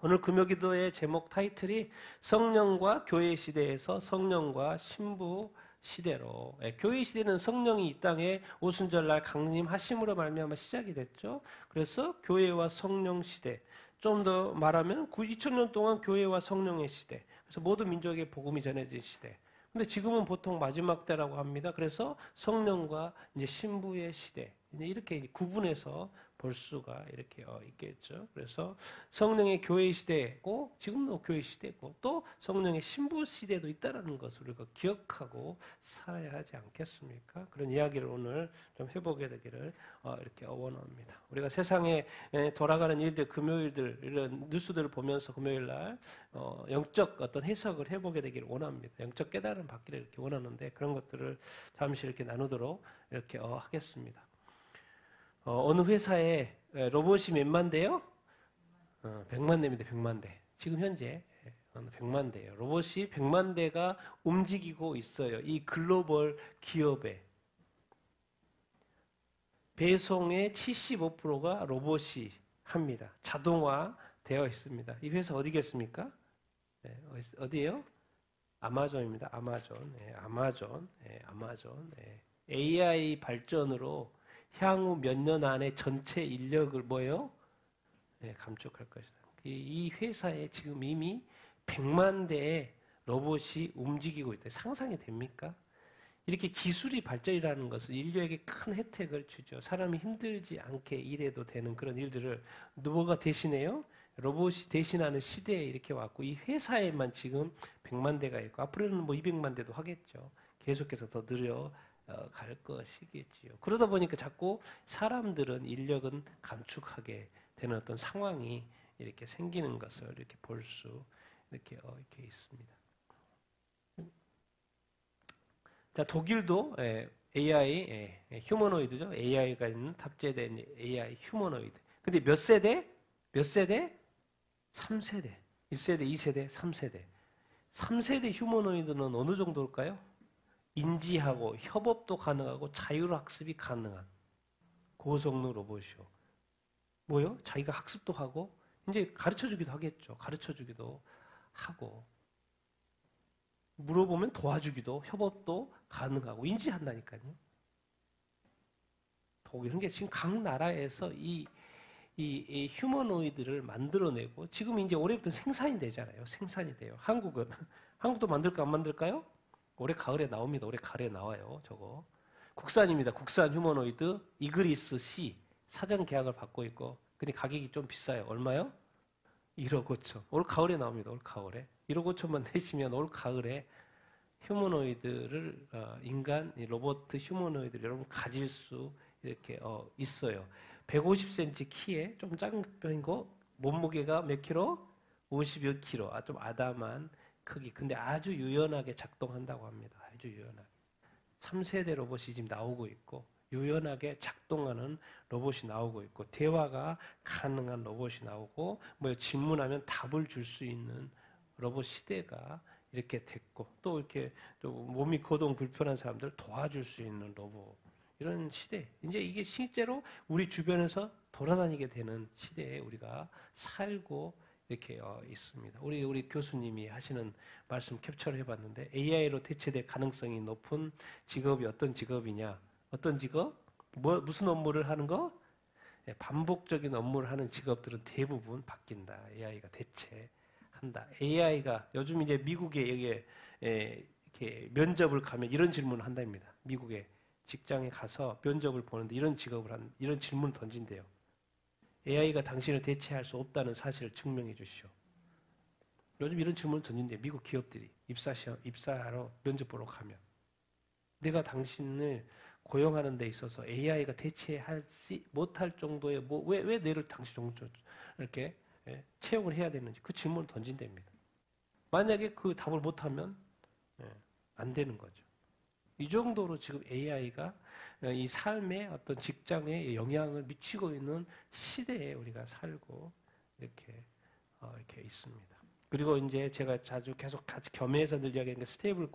오늘 금요기도의 제목 타이틀이 성령과 교회 시대에서 성령과 신부 시대로. 교회 시대는 성령이 이 땅에 오순절날 강림하심으로 말미암아 시작이 됐죠. 그래서 교회와 성령 시대. 좀 더 말하면 2000년 동안 교회와 성령의 시대. 그래서 모든 민족에 복음이 전해진 시대. 근데 지금은 보통 마지막 때라고 합니다. 그래서 성령과 이제 신부의 시대. 이제 이렇게 구분해서 볼 수가 이렇게 있겠죠. 그래서 성령의 교회 시대고 지금도 교회 시대고 또 성령의 신부 시대도 있다라는 것을 우리가 기억하고 살아야 하지 않겠습니까? 그런 이야기를 오늘 좀 해보게 되기를 이렇게 원합니다. 우리가 세상에 돌아가는 일들, 금요일들 이런 뉴스들을 보면서 금요일 날 영적 어떤 해석을 해보게 되기를 원합니다. 영적 깨달음 받기를 이렇게 원하는데 그런 것들을 잠시 이렇게 나누도록 이렇게 하겠습니다. 어느 회사에 로봇이 몇만 대요? 100만 대입니다. 100만 대. 지금 현재 100만 대예요. 로봇이 100만 대가 움직이고 있어요. 이 글로벌 기업에. 배송의 75%가 로봇이 합니다. 자동화 되어 있습니다. 이 회사 어디겠습니까? 네, 어디예요? 아마존입니다. 아마존. 네, 아마존. 네, 아마존. 네. AI 발전으로 향후 몇 년 안에 전체 인력을 뭐예요? 네, 감축할 것이다. 이 회사에 지금 이미 100만 대의 로봇이 움직이고 있다. 상상이 됩니까? 이렇게 기술이 발전이라는 것은 인류에게 큰 혜택을 주죠. 사람이 힘들지 않게 일해도 되는 그런 일들을 누가 대신해요? 로봇이 대신하는 시대에 이렇게 왔고 이 회사에만 지금 100만 대가 있고 앞으로는 뭐 200만 대도 하겠죠. 계속해서 더 늘어 갈 것이겠지요. 그러다 보니까 자꾸 사람들은 인력은 감축하게 되는 어떤 상황이 이렇게 생기는 것을 이렇게 볼 수 이렇게 있습니다. 자, 독일도 AI 휴머노이드죠. AI가 있는 탑재된 AI 휴머노이드. 근데 몇 세대? 몇 세대? 3세대. 1세대, 2세대, 3세대. 3세대 휴머노이드는 어느 정도일까요? 인지하고 협업도 가능하고 자율학습이 가능한 고성능 로봇이요. 뭐요? 자기가 학습도 하고 이제 가르쳐주기도 하겠죠. 가르쳐주기도 하고 물어보면 도와주기도 협업도 가능하고 인지한다니까요. 독일 게 지금 각 나라에서 이 휴머노이드를 만들어내고 지금 이제 올해부터 생산이 되잖아요. 생산이 돼요. 한국도 만들까 안 만들까요? 올해 가을에 나옵니다. 올해 가을에 나와요. 저거 국산입니다. 국산 휴머노이드 이그리스 C 사전 계약을 받고 있고 근데 가격이 좀 비싸요. 얼마요? 1억 5천. 올 가을에 나옵니다. 올 가을에 1억 5천만 내시면 올 가을에 휴머노이드를 인간 로봇 휴머노이드를 여러분 가질 수 이렇게 있어요. 150cm 키에 좀 작은 편이고 몸무게가 몇 킬로? 50여 킬로. 좀 아담한 크기. 근데 아주 유연하게 작동한다고 합니다. 아주 유연하게. 3세대 로봇이 지금 나오고 있고 유연하게 작동하는 로봇이 나오고 있고 대화가 가능한 로봇이 나오고 뭐 질문하면 답을 줄 수 있는 로봇 시대가 이렇게 됐고 또 이렇게 좀 몸이 거동 불편한 사람들 도와줄 수 있는 로봇 이런 시대. 이제 이게 실제로 우리 주변에서 돌아다니게 되는 시대에 우리가 살고 이렇게 있습니다. 우리 교수님이 하시는 말씀 캡처를 해봤는데 AI로 대체될 가능성이 높은 직업이 어떤 직업이냐? 어떤 직업? 무슨 업무를 하는 거? 반복적인 업무를 하는 직업들은 대부분 바뀐다. AI가 대체한다. AI가 요즘 이제 미국에 여기에 이렇게 면접을 가면 이런 질문을 한답니다. 미국에 직장에 가서 면접을 보는데 이런 질문을 던진대요. AI가 당신을 대체할 수 없다는 사실을 증명해 주시오. 요즘 이런 질문을 던진대요. 미국 기업들이 입사하러 면접 보러 가면 내가 당신을 고용하는 데 있어서 AI가 대체하지 못할 정도의 왜 너를 당신 정도 이렇게 채용을 해야 되는지 그 질문을 던진답니다. 만약에 그 답을 못하면 안 되는 거죠. 이 정도로 지금 AI가 이 삶의 어떤 직장에 영향을 미치고 있는 시대에 우리가 살고 이렇게 있습니다. 그리고 이제 제가 자주 계속 같이 겸해서 늘 이야기하는 게 스테이블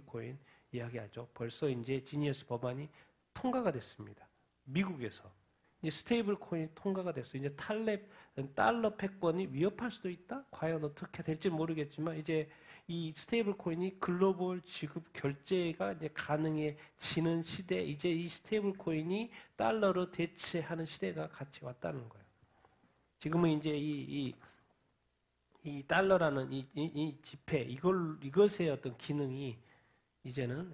코인 이야기하죠. 벌써 이제 지니어스 법안이 통과가 됐습니다. 미국에서 이제 스테이블 코인이 통과가 됐어요. 이제 달러 패권이 위협할 수도 있다. 과연 어떻게 될지 모르겠지만 이제 이 스테이블 코인이 글로벌 지급 결제가 이제 가능해지는 시대, 이제 이 스테이블 코인이 달러로 대체하는 시대가 같이 왔다는 거예요. 지금은 이제 이 달러라는 이 지폐, 이것의 어떤 기능이 이제는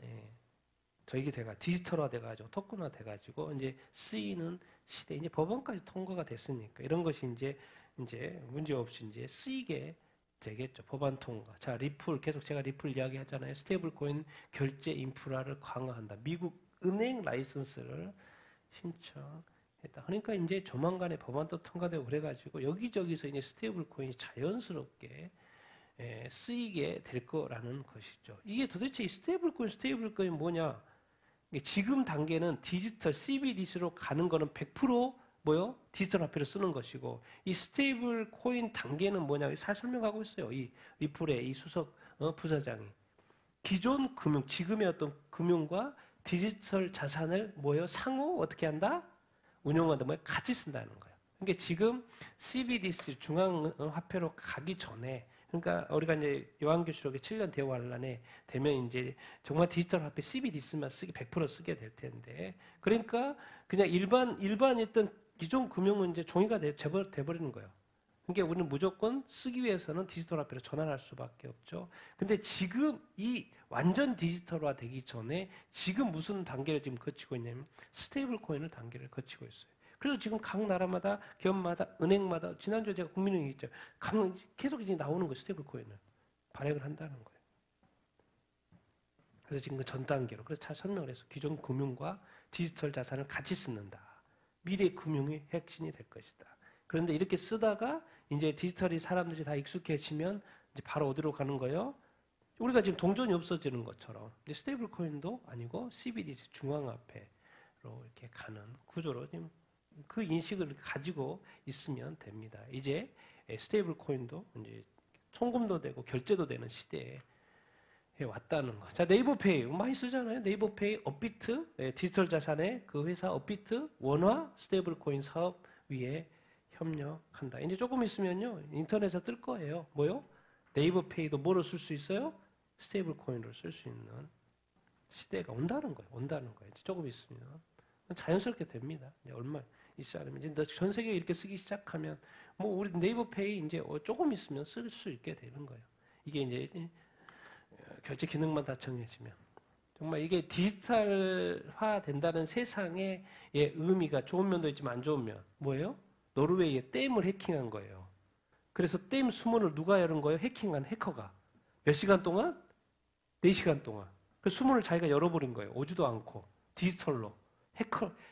저에게 디지털화 돼가지고 토큰화 돼가지고 이제 쓰이는 시대, 이제 법원까지 통과가 됐으니까 이런 것이 이제 문제 없이 이제 쓰이게 되겠죠. 법안 통과. 자, 리플, 계속 제가 리플 이야기하잖아요. 스테이블 코인 결제 인프라를 강화한다. 미국 은행 라이선스를 신청했다. 그러니까 이제 조만간에 법안도 통과되고 그래가지고 여기저기서 이제 스테이블 코인이 자연스럽게 쓰이게 될 거라는 것이죠. 이게 도대체 이 스테이블 코인 뭐냐? 지금 단계는 디지털 CBDC로 가는 거는 100% 뭐요? 디지털 화폐를 쓰는 것이고, 이 스테이블 코인 단계는 뭐냐? 잘 설명하고 있어요. 이 리플의 이 수석 부사장이. 기존 금융, 지금의 어떤 금융과 디지털 자산을 뭐요? 상호 어떻게 한다? 운용한다. 뭐 같이 쓴다는 거예요. 그러니까 지금 CBDC 중앙화폐로 가기 전에, 그러니까 우리가 이제 요한계시록의 7년 대환란에 되면 이제 정말 디지털 화폐 CBDC만 100% 쓰게 될 텐데, 그러니까 그냥 일반했던 기존 금융은 이제 종이가 돼버리는 거예요. 그러니까 우리는 무조건 쓰기 위해서는 디지털 화폐로 전환할 수밖에 없죠. 근데 지금 이 완전 디지털화 되기 전에 지금 무슨 단계를 지금 거치고 있냐면 스테이블 코인을 단계를 거치고 있어요. 그래서 지금 각 나라마다, 기업마다, 은행마다, 지난주에 제가 국민은행 있죠. 계속 이제 나오는 거예요. 스테이블 코인을 발행을 한다는 거예요. 그래서 지금 그 전 단계로, 그래서 잘 설명을 해서 기존 금융과 디지털 자산을 같이 쓰는다. 미래 금융의 핵심이 될 것이다. 그런데 이렇게 쓰다가 이제 디지털이 사람들이 다 익숙해지면 이제 바로 어디로 가는 거예요? 우리가 지금 동전이 없어지는 것처럼 이제 스테이블 코인도 아니고 CBDC 중앙화폐로 이렇게 가는 구조로 지금 그 인식을 가지고 있으면 됩니다. 이제 스테이블 코인도 이제 송금도 되고 결제도 되는 시대에 왔다는 거. 자, 네이버페이 많이 쓰잖아요. 네이버페이, 업비트, 디지털 자산의 그 회사 업비트 원화 스테이블 코인 사업 위에 협력한다. 이제 조금 있으면요 인터넷에 뜰 거예요. 뭐요? 네이버페이도 뭐로 쓸 수 있어요? 스테이블 코인으로 쓸 수 있는 시대가 온다는 거예요. 이제 조금 있으면 자연스럽게 됩니다. 이제 얼마 있지 않으면 이제 전 세계에 이렇게 쓰기 시작하면 뭐 우리 네이버페이 이제 조금 있으면 쓸 수 있게 되는 거예요. 이게 이제 결제 기능만 다 정해지면 정말 이게 디지털화 된다는 세상의 의미가 좋은 면도 있지만 안 좋은 면 뭐예요? 노르웨이의 댐을 해킹한 거예요. 그래서 댐 수문을 누가 열은 거예요? 해킹한 해커가. 몇 시간 동안? 4시간 동안. 그 수문을 자기가 열어버린 거예요. 오지도 않고 디지털로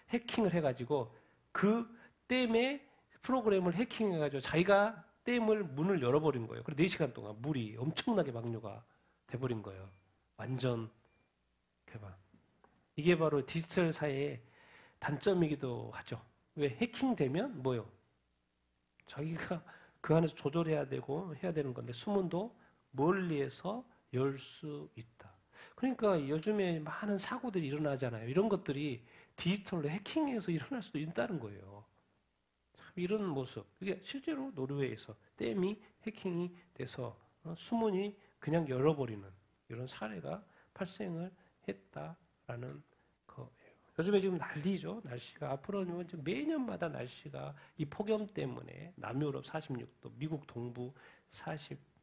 해킹을 해가지고 그 댐의 프로그램을 해킹해가지고 자기가 댐을 문을 열어버린 거예요. 그래서 4시간 동안 물이 엄청나게 막류가 돼버린 거예요. 완전 개방. 이게 바로 디지털 사회의 단점이기도 하죠. 왜 해킹되면 뭐요? 자기가 그 안에서 조절해야 되고 해야 되는 건데 수문도 멀리에서 열 수 있다. 그러니까 요즘에 많은 사고들이 일어나잖아요. 이런 것들이 디지털로 해킹해서 일어날 수도 있다는 거예요. 참 이런 모습. 이게 실제로 노르웨이에서 댐이 해킹이 돼서 수문이 그냥 열어버리는 이런 사례가 발생을 했다라는 거예요. 요즘에 지금 난리죠. 날씨가 앞으로는 매년마다 날씨가 이 폭염 때문에 남유럽 46도, 미국 동부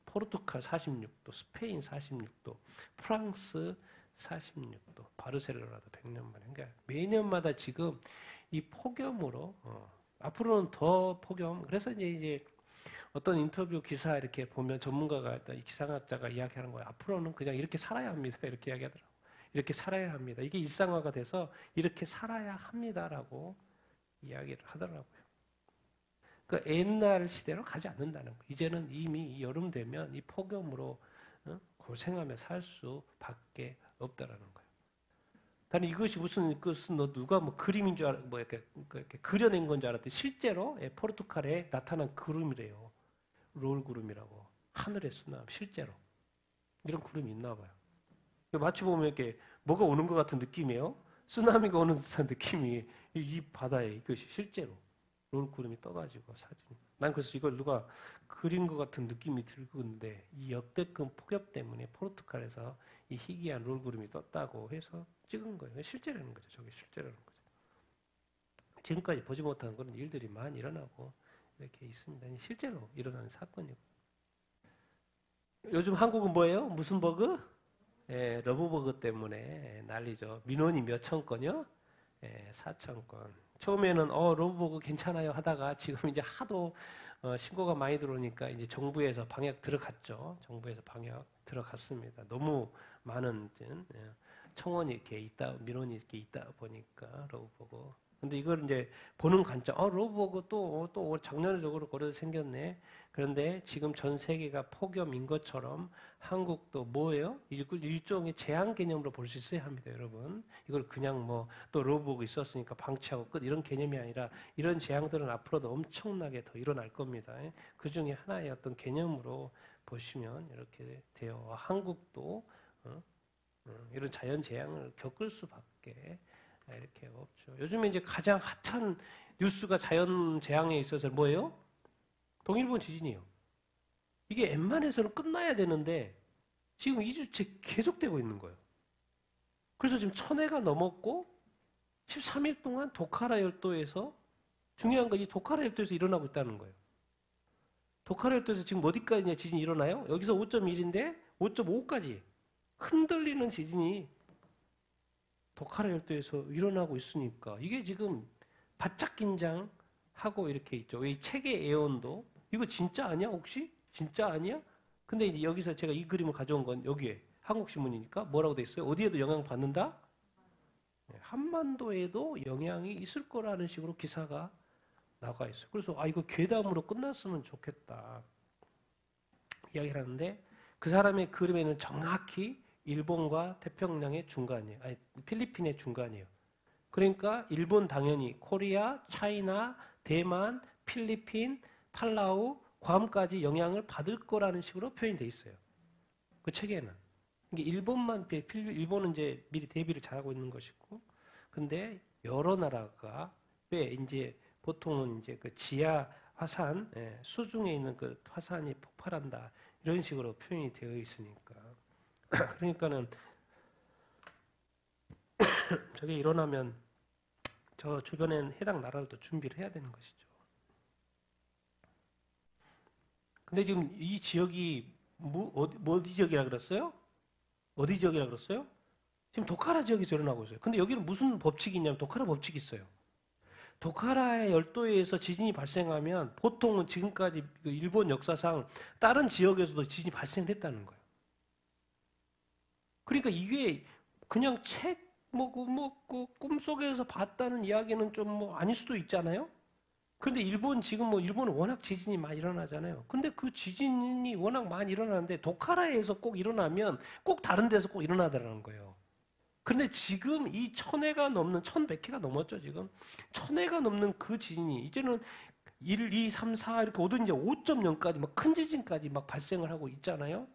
포르투갈 46도, 스페인 46도, 프랑스 46도, 바르셀로나도 100년 만에. 그러니까 매년마다 지금 이 폭염으로 앞으로는 더 폭염. 그래서 이제 어떤 인터뷰 기사 이렇게 보면 전문가가 기상학자가 이야기하는 거예요. 앞으로는 그냥 이렇게 살아야 합니다. 이렇게 이야기하더라고요. 이렇게 살아야 합니다. 이게 일상화가 돼서 이렇게 살아야 합니다라고 이야기를 하더라고요. 그 옛날 시대로 가지 않는다는 거예요. 이제는 이미 여름 되면 이 폭염으로 고생하며 살 수밖에 없다라는 거예요. 나는 이것이 누가 뭐 그림인 줄 뭐 이렇게 그려낸 건 줄 알았더니 실제로 포르투갈에 나타난 구름이래요. 롤 구름이라고. 하늘에 쓰나 실제로 이런 구름이 있나 봐요. 마치 보면 이렇게 뭐가 오는 것 같은 느낌이에요. 쓰나미가 오는 듯한 느낌이 이 바다에 이것이 실제로 롤구름이 떠가지고 사진. 난 그래서 이걸 누가 그린 것 같은 느낌이 들건데 이 역대급 폭염 때문에 포르투갈에서 이 희귀한 롤구름이 떴다고 해서 찍은 거예요. 실제라는 거죠. 저게 실제라는 거죠. 지금까지 보지 못한 그런 일들이 많이 일어나고 이렇게 있습니다. 실제로 일어나는 사건이고. 요즘 한국은 뭐예요? 무슨 버그? 예, 러브버그 때문에 난리죠. 민원이 몇천 건이요? 예, 4천 건. 처음에는 러브버그 괜찮아요 하다가 지금 이제 하도 신고가 많이 들어오니까 이제 정부에서 방역 들어갔죠. 정부에서 방역 들어갔습니다. 너무 많은 청원이 이렇게 있다, 민원이 이렇게 있다 보니까 러브버그. 근데 이걸 이제 보는 관점, 러브버그 또 작년에 저거로 거래도 생겼네. 그런데 지금 전 세계가 폭염인 것처럼 한국도 뭐예요? 일종의 재앙 개념으로 볼 수 있어야 합니다, 여러분. 이걸 그냥 뭐 또 러브버그 있었으니까 방치하고 끝 이런 개념이 아니라 이런 재앙들은 앞으로도 엄청나게 더 일어날 겁니다. 그 중에 하나의 어떤 개념으로 보시면 이렇게 돼요. 한국도 이런 자연 재앙을 겪을 수밖에 이렇게 없죠. 요즘에 이제 가장 핫한 뉴스가 자연 재앙에 있어서 뭐예요? 동일본 지진이에요. 이게 웬만해서는 끝나야 되는데 지금 2주째 계속되고 있는 거예요. 그래서 지금 1000회가 넘었고 13일 동안 도카라 열도에서 중요한 건 이 도카라 열도에서 일어나고 있다는 거예요. 도카라 열도에서 지금 어디까지 지진이 일어나요? 여기서 5.1인데 5.5까지 흔들리는 지진이 도카라 열도에서 일어나고 있으니까 이게 지금 바짝 긴장하고 이렇게 있죠. 이 책의 애원도 이거 진짜 아니야 혹시? 진짜 아니야? 근데 이제 여기서 제가 이 그림을 가져온 건 여기에 한국신문이니까 뭐라고 돼 있어요? 어디에도 영향 받는다? 한반도에도 영향이 있을 거라는 식으로 기사가 나와 있어요. 그래서 이거 괴담으로 끝났으면 좋겠다 이야기를 하는데 그 사람의 그림에는 정확히 일본과 태평양의 중간이에요. 아니, 필리핀의 중간이에요. 그러니까 일본 당연히 코리아, 차이나, 대만, 필리핀, 팔라우, 괌까지 영향을 받을 거라는 식으로 표현이 돼 있어요. 그 책에는. 일본만, 일본은 이제 미리 대비를 잘하고 있는 것이고, 근데 여러 나라가 왜 이제 보통은 이제 그 지하 화산, 수중에 있는 그 화산이 폭발한다. 이런 식으로 표현이 되어 있으니까. 그러니까는 저게 일어나면 저 주변엔 해당 나라들도 준비를 해야 되는 것이죠. 근데 지금 이 지역이 어디 지역이라 그랬어요? 어디 지역이라 그랬어요? 지금 도카라 지역에서 일어나고 있어요. 근데 여기는 무슨 법칙이 있냐면 도카라 법칙이 있어요. 도카라의 열도에서 지진이 발생하면 보통은 지금까지 그 일본 역사상 다른 지역에서도 지진이 발생을 했다는 거예요. 그러니까 이게 그냥 그 꿈속에서 봤다는 이야기는 좀 아닐 수도 있잖아요. 그런데 지금 일본은 워낙 지진이 많이 일어나잖아요. 근데 그 지진이 워낙 많이 일어나는데 도카라에서 꼭 일어나면 꼭 다른 데서 꼭 일어나더라는 거예요. 그런데 지금 이 1000회가 넘는 1100회가 넘었죠, 지금. 1000회가 넘는 그 지진이 이제는 1, 2, 3, 4 이렇게 오든 이제 5.0까지 막 큰 지진까지 막 발생을 하고 있잖아요.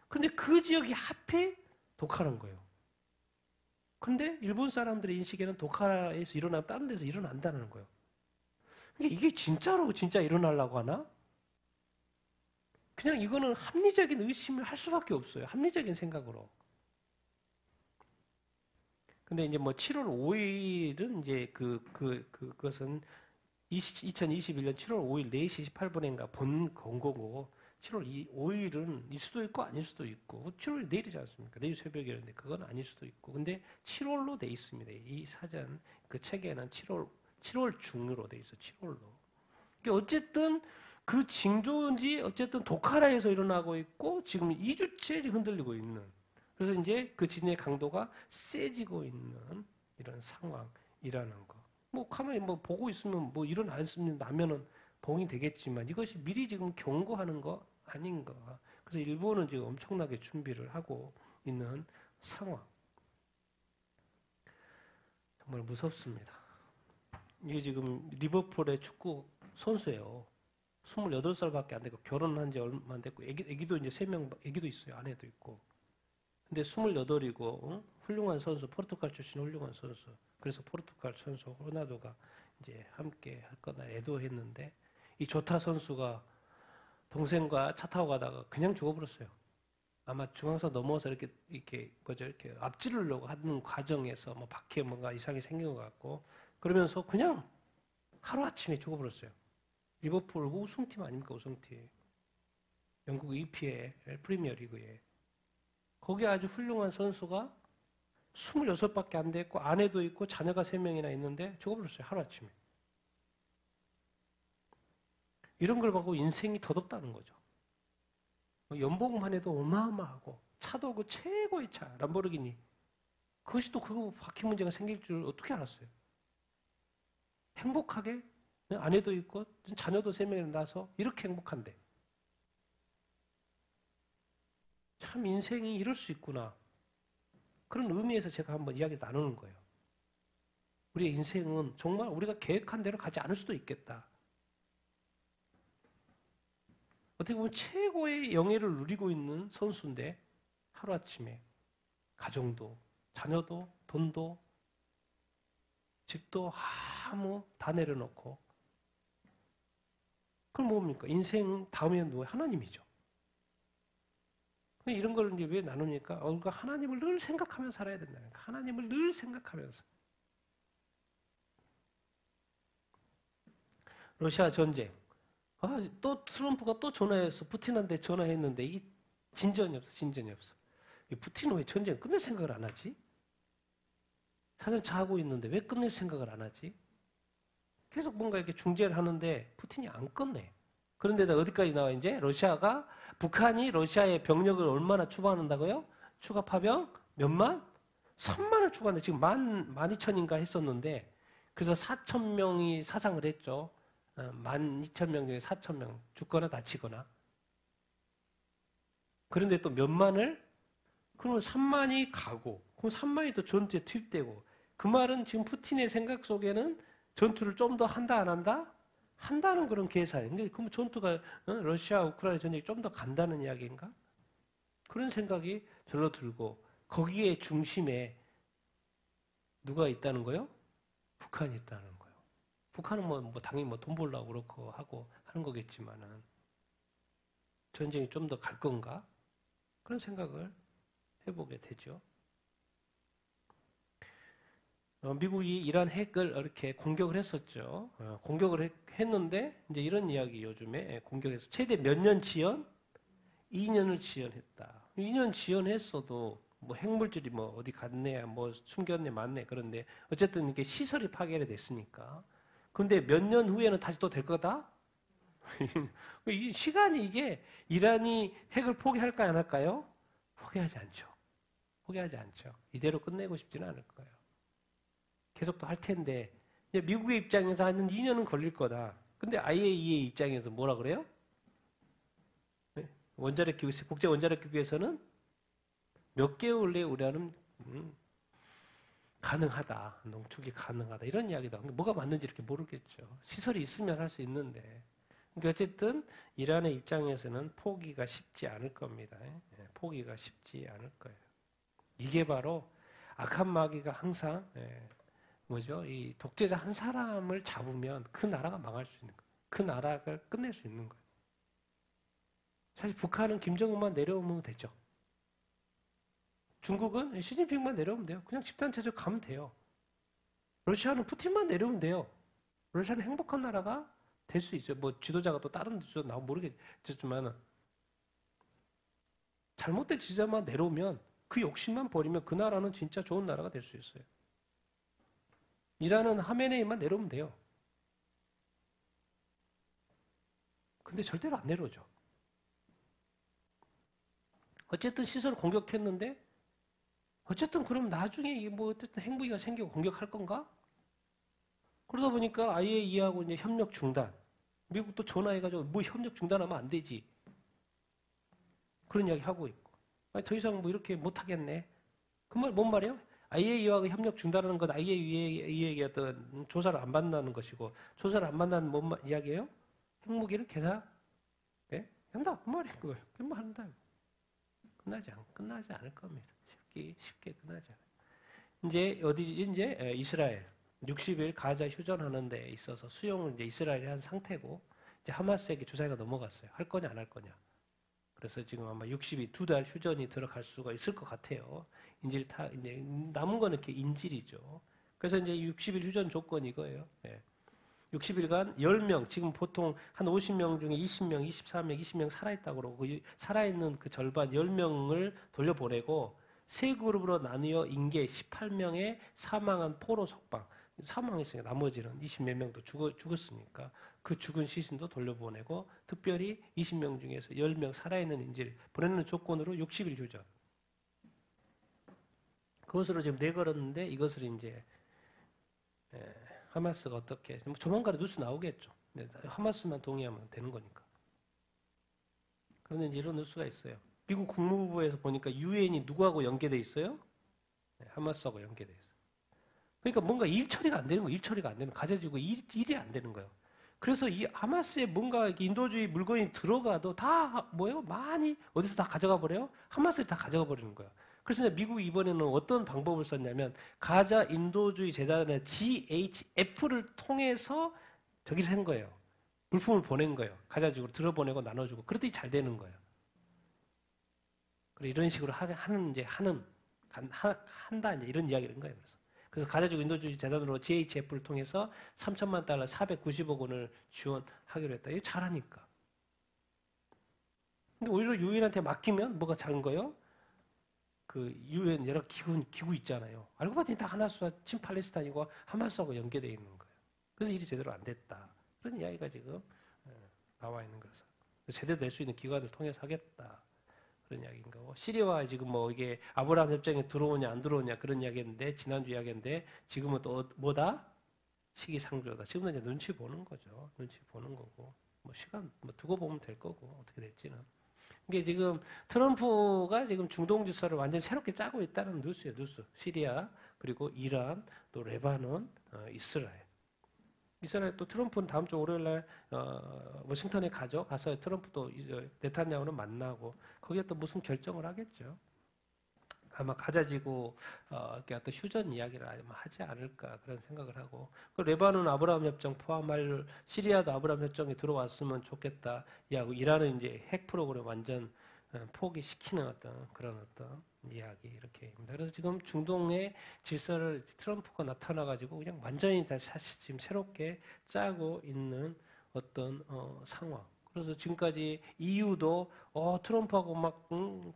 근데 그 지역이 하필 도카라인 거예요. 근데 일본 사람들의 인식에는 도카라에서 일어나면 다른 데서 일어난다는 거예요. 이게 진짜로 진짜 일어나려고 하나? 그냥 이거는 합리적인 의심을 할 수밖에 없어요. 합리적인 생각으로. 근데 이제 7월 5일은 이제 그것은 2021년 7월 5일 4시 18분인가 본 권고고 7월 5일은 일 수도 있고 아닐 수도 있고 7월이 내일이지 않습니까? 내일 새벽이었는데 그건 아닐 수도 있고 근데 7월로 돼 있습니다. 이 사전 그 책에는 7월 중으로 돼 있어. 7월로. 그러니까 어쨌든 그 징조인지 어쨌든 도카라에서 일어나고 있고 지금 2주째 흔들리고 있는. 그래서 이제 그 지진의 강도가 세지고 있는 이런 상황이라는 거. 가만히 보고 있으면 일어나면은 봉이 되겠지만 이것이 미리 지금 경고하는 거 아닌가. 그래서 일본은 지금 엄청나게 준비를 하고 있는 상황. 정말 무섭습니다. 이게 지금 리버풀의 축구 선수예요. 28살밖에 안 되고 결혼한 지 얼마 안 됐고 애기도 이제 3명 애기도 있어요. 아내도 있고. 근데 28이고 훌륭한 선수, 포르투갈 출신 훌륭한 선수. 그래서 포르투갈 선수 호나두가 이제 함께 할 거다 애도했는데 이 조타 선수가 동생과 차 타고 가다가 그냥 죽어버렸어요. 아마 중앙선 넘어서 이렇게 앞지르려고 하는 과정에서 뭐 바퀴에 뭔가 이상이 생긴 것 같고 그러면서 그냥 하루아침에 죽어버렸어요. 리버풀 우승팀 아닙니까? 우승팀. 영국 EPL 프리미어리그에. 거기 아주 훌륭한 선수가 26밖에 안 됐고 아내도 있고 자녀가 3명이나 있는데 죽어버렸어요. 하루아침에. 이런 걸 보고 인생이 더덥다는 거죠. 연봉만 해도 어마어마하고 차도 그 최고의 차 람보르기니 그것이 또 그거 바퀴 문제가 생길 줄 어떻게 알았어요? 행복하게 아내도 있고 자녀도 3명이나 낳아서 이렇게 행복한데 참 인생이 이럴 수 있구나 그런 의미에서 제가 한번 이야기 나누는 거예요. 우리의 인생은 정말 우리가 계획한 대로 가지 않을 수도 있겠다. 어떻게 보면 최고의 영예를 누리고 있는 선수인데 하루아침에 가정도 자녀도 돈도 집도 아무 다 내려놓고 그럼 뭡니까? 인생 다음에는 누구예요? 하나님이죠. 이런 걸 이제 왜 나누니까 우리가 하나님을 늘 생각하면서 살아야 된다는 거예요. 하나님을 늘 생각하면서. 러시아 전쟁. 또 트럼프가 또 전화해서 푸틴한테 전화했는데 이게 진전이 없어. 이 푸틴은 왜 전쟁 끝낼 생각을 안 하지? 4년차 하고 있는데 왜 끝낼 생각을 안 하지? 계속 뭔가 이렇게 중재를 하는데 푸틴이 안 끝내. 그런데다 어디까지 나와 이제 러시아가 북한이 러시아의 병력을 얼마나 추가한다고요? 추가 파병 몇만? 3만을 추가하는데 지금 12,000인가 했었는데 그래서 4,000명이 사상을 했죠. 12,000명 중에 4,000명 죽거나 다치거나. 그런데 또 몇만을? 그러면 3만이 가고 그럼 3만이 또 전투에 투입되고 그 말은 지금 푸틴의 생각 속에는 전투를 좀 더 한다 안 한다? 한다는 그런 계산이에요. 근데 그럼 전투가 러시아 우크라이나 전쟁이 좀 더 간다는 이야기인가? 그런 생각이 절로 들고 거기에 중심에 누가 있다는 거요? 북한이 있다는 거예요. 북한은 뭐 당연히 돈 벌려고 그렇고 하고 하는 거겠지만은 전쟁이 좀 더 갈 건가? 그런 생각을 해보게 되죠. 미국이 이란 핵을 이렇게 공격을 했었죠. 공격을 했는데 이제 이런 이야기 요즘에 공격해서 최대 몇 년 지연? 2년을 지연했다. 2년 지연했어도 뭐 핵물질이 뭐 어디 갔네, 뭐 숨겼네, 맞네. 그런데 어쨌든 이렇게 시설이 파괴가 됐으니까. 근데 몇 년 후에는 다시 또 될 거다? 이 시간이 이게 이란이 핵을 포기할까 안 할까요? 포기하지 않죠. 포기하지 않죠. 이대로 끝내고 싶지는 않을 거예요. 계속 또 할 텐데 이제 미국의 입장에서 한 2년은 걸릴 거다. 근데 IAEA 입장에서 뭐라 그래요? 네? 원자력 기구 국제 원자력 기구에서는 몇 개월 내에 우리는 가능하다. 농축이 가능하다. 이런 이야기다. 뭐가 맞는지 이렇게 모르겠죠. 시설이 있으면 할 수 있는데. 그러니까 어쨌든 이란의 입장에서는 포기가 쉽지 않을 겁니다. 포기가 쉽지 않을 거예요. 이게 바로 악한 마귀가 항상 이 독재자 한 사람을 잡으면 그 나라가 망할 수 있는 거예요. 그 나라를 끝낼 수 있는 거예요. 사실 북한은 김정은만 내려오면 되죠. 중국은 시진핑만 내려오면 돼요. 그냥 집단체제로 가면 돼요. 러시아는 푸틴만 내려오면 돼요. 러시아는 행복한 나라가 될 수 있어요. 뭐 지도자가 또 다른 지도 나오면 모르겠지만 잘못된 지도자만 내려오면 그 욕심만 버리면 그 나라는 진짜 좋은 나라가 될 수 있어요. 이란은 하메네이만 내려오면 돼요. 근데 절대로 안 내려오죠. 어쨌든 시설을 공격했는데 어쨌든 그럼 나중에 이게 뭐 어쨌든 핵무기가 생기고 공격할 건가? 그러다 보니까 IAEA하고 이제 협력 중단. 미국도 전화해가지고 뭐 협력 중단하면 안 되지. 그런 이야기 하고 있고. 아니, 더 이상 뭐 이렇게 못 하겠네. 그 말 뭔 말이에요? IAEA하고 협력 중단하는 건 IAEA에게 어떤 조사를 안 받는다는 것이고 조사를 안 받는다는 뭔 이야기예요? 핵무기를 계속 한다 그 말인 거예요. 그만 한다. 끝나지 않을 겁니다. 쉽게 끝나잖아요. 이제 이제 이스라엘 60일 가자 휴전하는 데 있어서 수용을 이제 이스라엘이 한 상태고 이제 하마스에게 주사위가 넘어갔어요. 할 거냐 안 할 거냐. 그래서 지금 아마 60일 2달 휴전이 들어갈 수가 있을 것 같아요. 이제 남은 거는 이렇게 인질이죠. 그래서 이제 60일 휴전 조건이 이거예요. 60일간 10명, 지금 보통 한 50명 중에 20명, 23명, 20명 살아있다고 그러고, 살아있는 그 절반 10명을 돌려보내고, 세 그룹으로 나뉘어 인계 18명의 사망한 포로 석방, 사망했으니까 나머지는 20몇 명도 죽었으니까, 그 죽은 시신도 돌려보내고, 특별히 20명 중에서 10명 살아있는 인질 보내는 조건으로 60일 휴전. 그것으로 지금 내걸었는데, 이것을 이제, 하마스가 어떻게 조만간에 뉴스 나오겠죠. 하마스만 동의하면 되는 거니까. 그런데 이제 이런 뉴스가 있어요. 미국 국무부에서 보니까 유엔이 누구하고 연계돼 있어요? 하마스하고 연계돼 있어요. 그러니까 뭔가 일 처리가 안 되는 거예요. 일 처리가 안 되는 거예요. 가져지고 일이 안 되는 거예요. 그래서 이 하마스에 뭔가 인도주의 물건이 들어가도 다 뭐예요? 많이 어디서 다 가져가 버려요? 하마스에 다 가져가 버리는 거예요. 그래서 미국이 이번에는 어떤 방법을 썼냐면 가자 인도주의 재단의 GHF를 통해서 저기를 한 거예요. 물품을 보낸 거예요. 가자 지구로 들어보내고 나눠주고 그랬더니 잘 되는 거예요. 그래 이런 식으로 한다 이제 이런 이야기를 한 거예요. 그래서 가자 지구 인도주의 재단으로 GHF를 통해서 3천만 달러 490억 원을 지원하기로 했다. 이거 잘하니까. 근데 오히려 유엔한테 맡기면 뭐가 작은 거예요? 그 유엔 여러 기구 있잖아요. 알고 봤더니 다 하나수와 친팔레스타인이고 하마스하고 연계되어 있는 거예요. 그래서 일이 제대로 안 됐다. 그런 이야기가 지금 나와 있는 거죠. 제대로 될 수 있는 기관을 통해서 하겠다. 그런 이야기인 거고. 시리아와 지금 뭐 이게 아브라함 협정에 들어오냐 안 들어오냐 그런 이야기였는데 지난주 이야기인데 지금은 또 뭐다? 시기상조다. 지금은 이제 눈치 보는 거죠. 눈치 보는 거고. 뭐 시간 두고 보면 될 거고 어떻게 될지는. 이게 지금 트럼프가 지금 중동 질서를 완전히 새롭게 짜고 있다는 뉴스예요. 뉴스. 시리아 그리고 이란 또 레바논 이스라엘. 이스라엘 또 트럼프는 다음 주 월요일 날 워싱턴에 가서 트럼프 또 네탄야후는 만나고 거기에 또 무슨 결정을 하겠죠. 아마 가자지구 어떤 휴전 이야기를 아마 하지 않을까 그런 생각을 하고 그 레바논 아브라함 협정 포함할 시리아도 아브라함 협정에 들어왔으면 좋겠다 이하고 이란은 이제 핵 프로그램 완전 포기시키는 그런 이야기 이렇게입니다. 그래서 지금 중동의 질서를 트럼프가 나타나가지고 그냥 완전히 다 사실 지금 새롭게 짜고 있는 어떤 상황. 그래서 지금까지 EU도 트럼프하고 막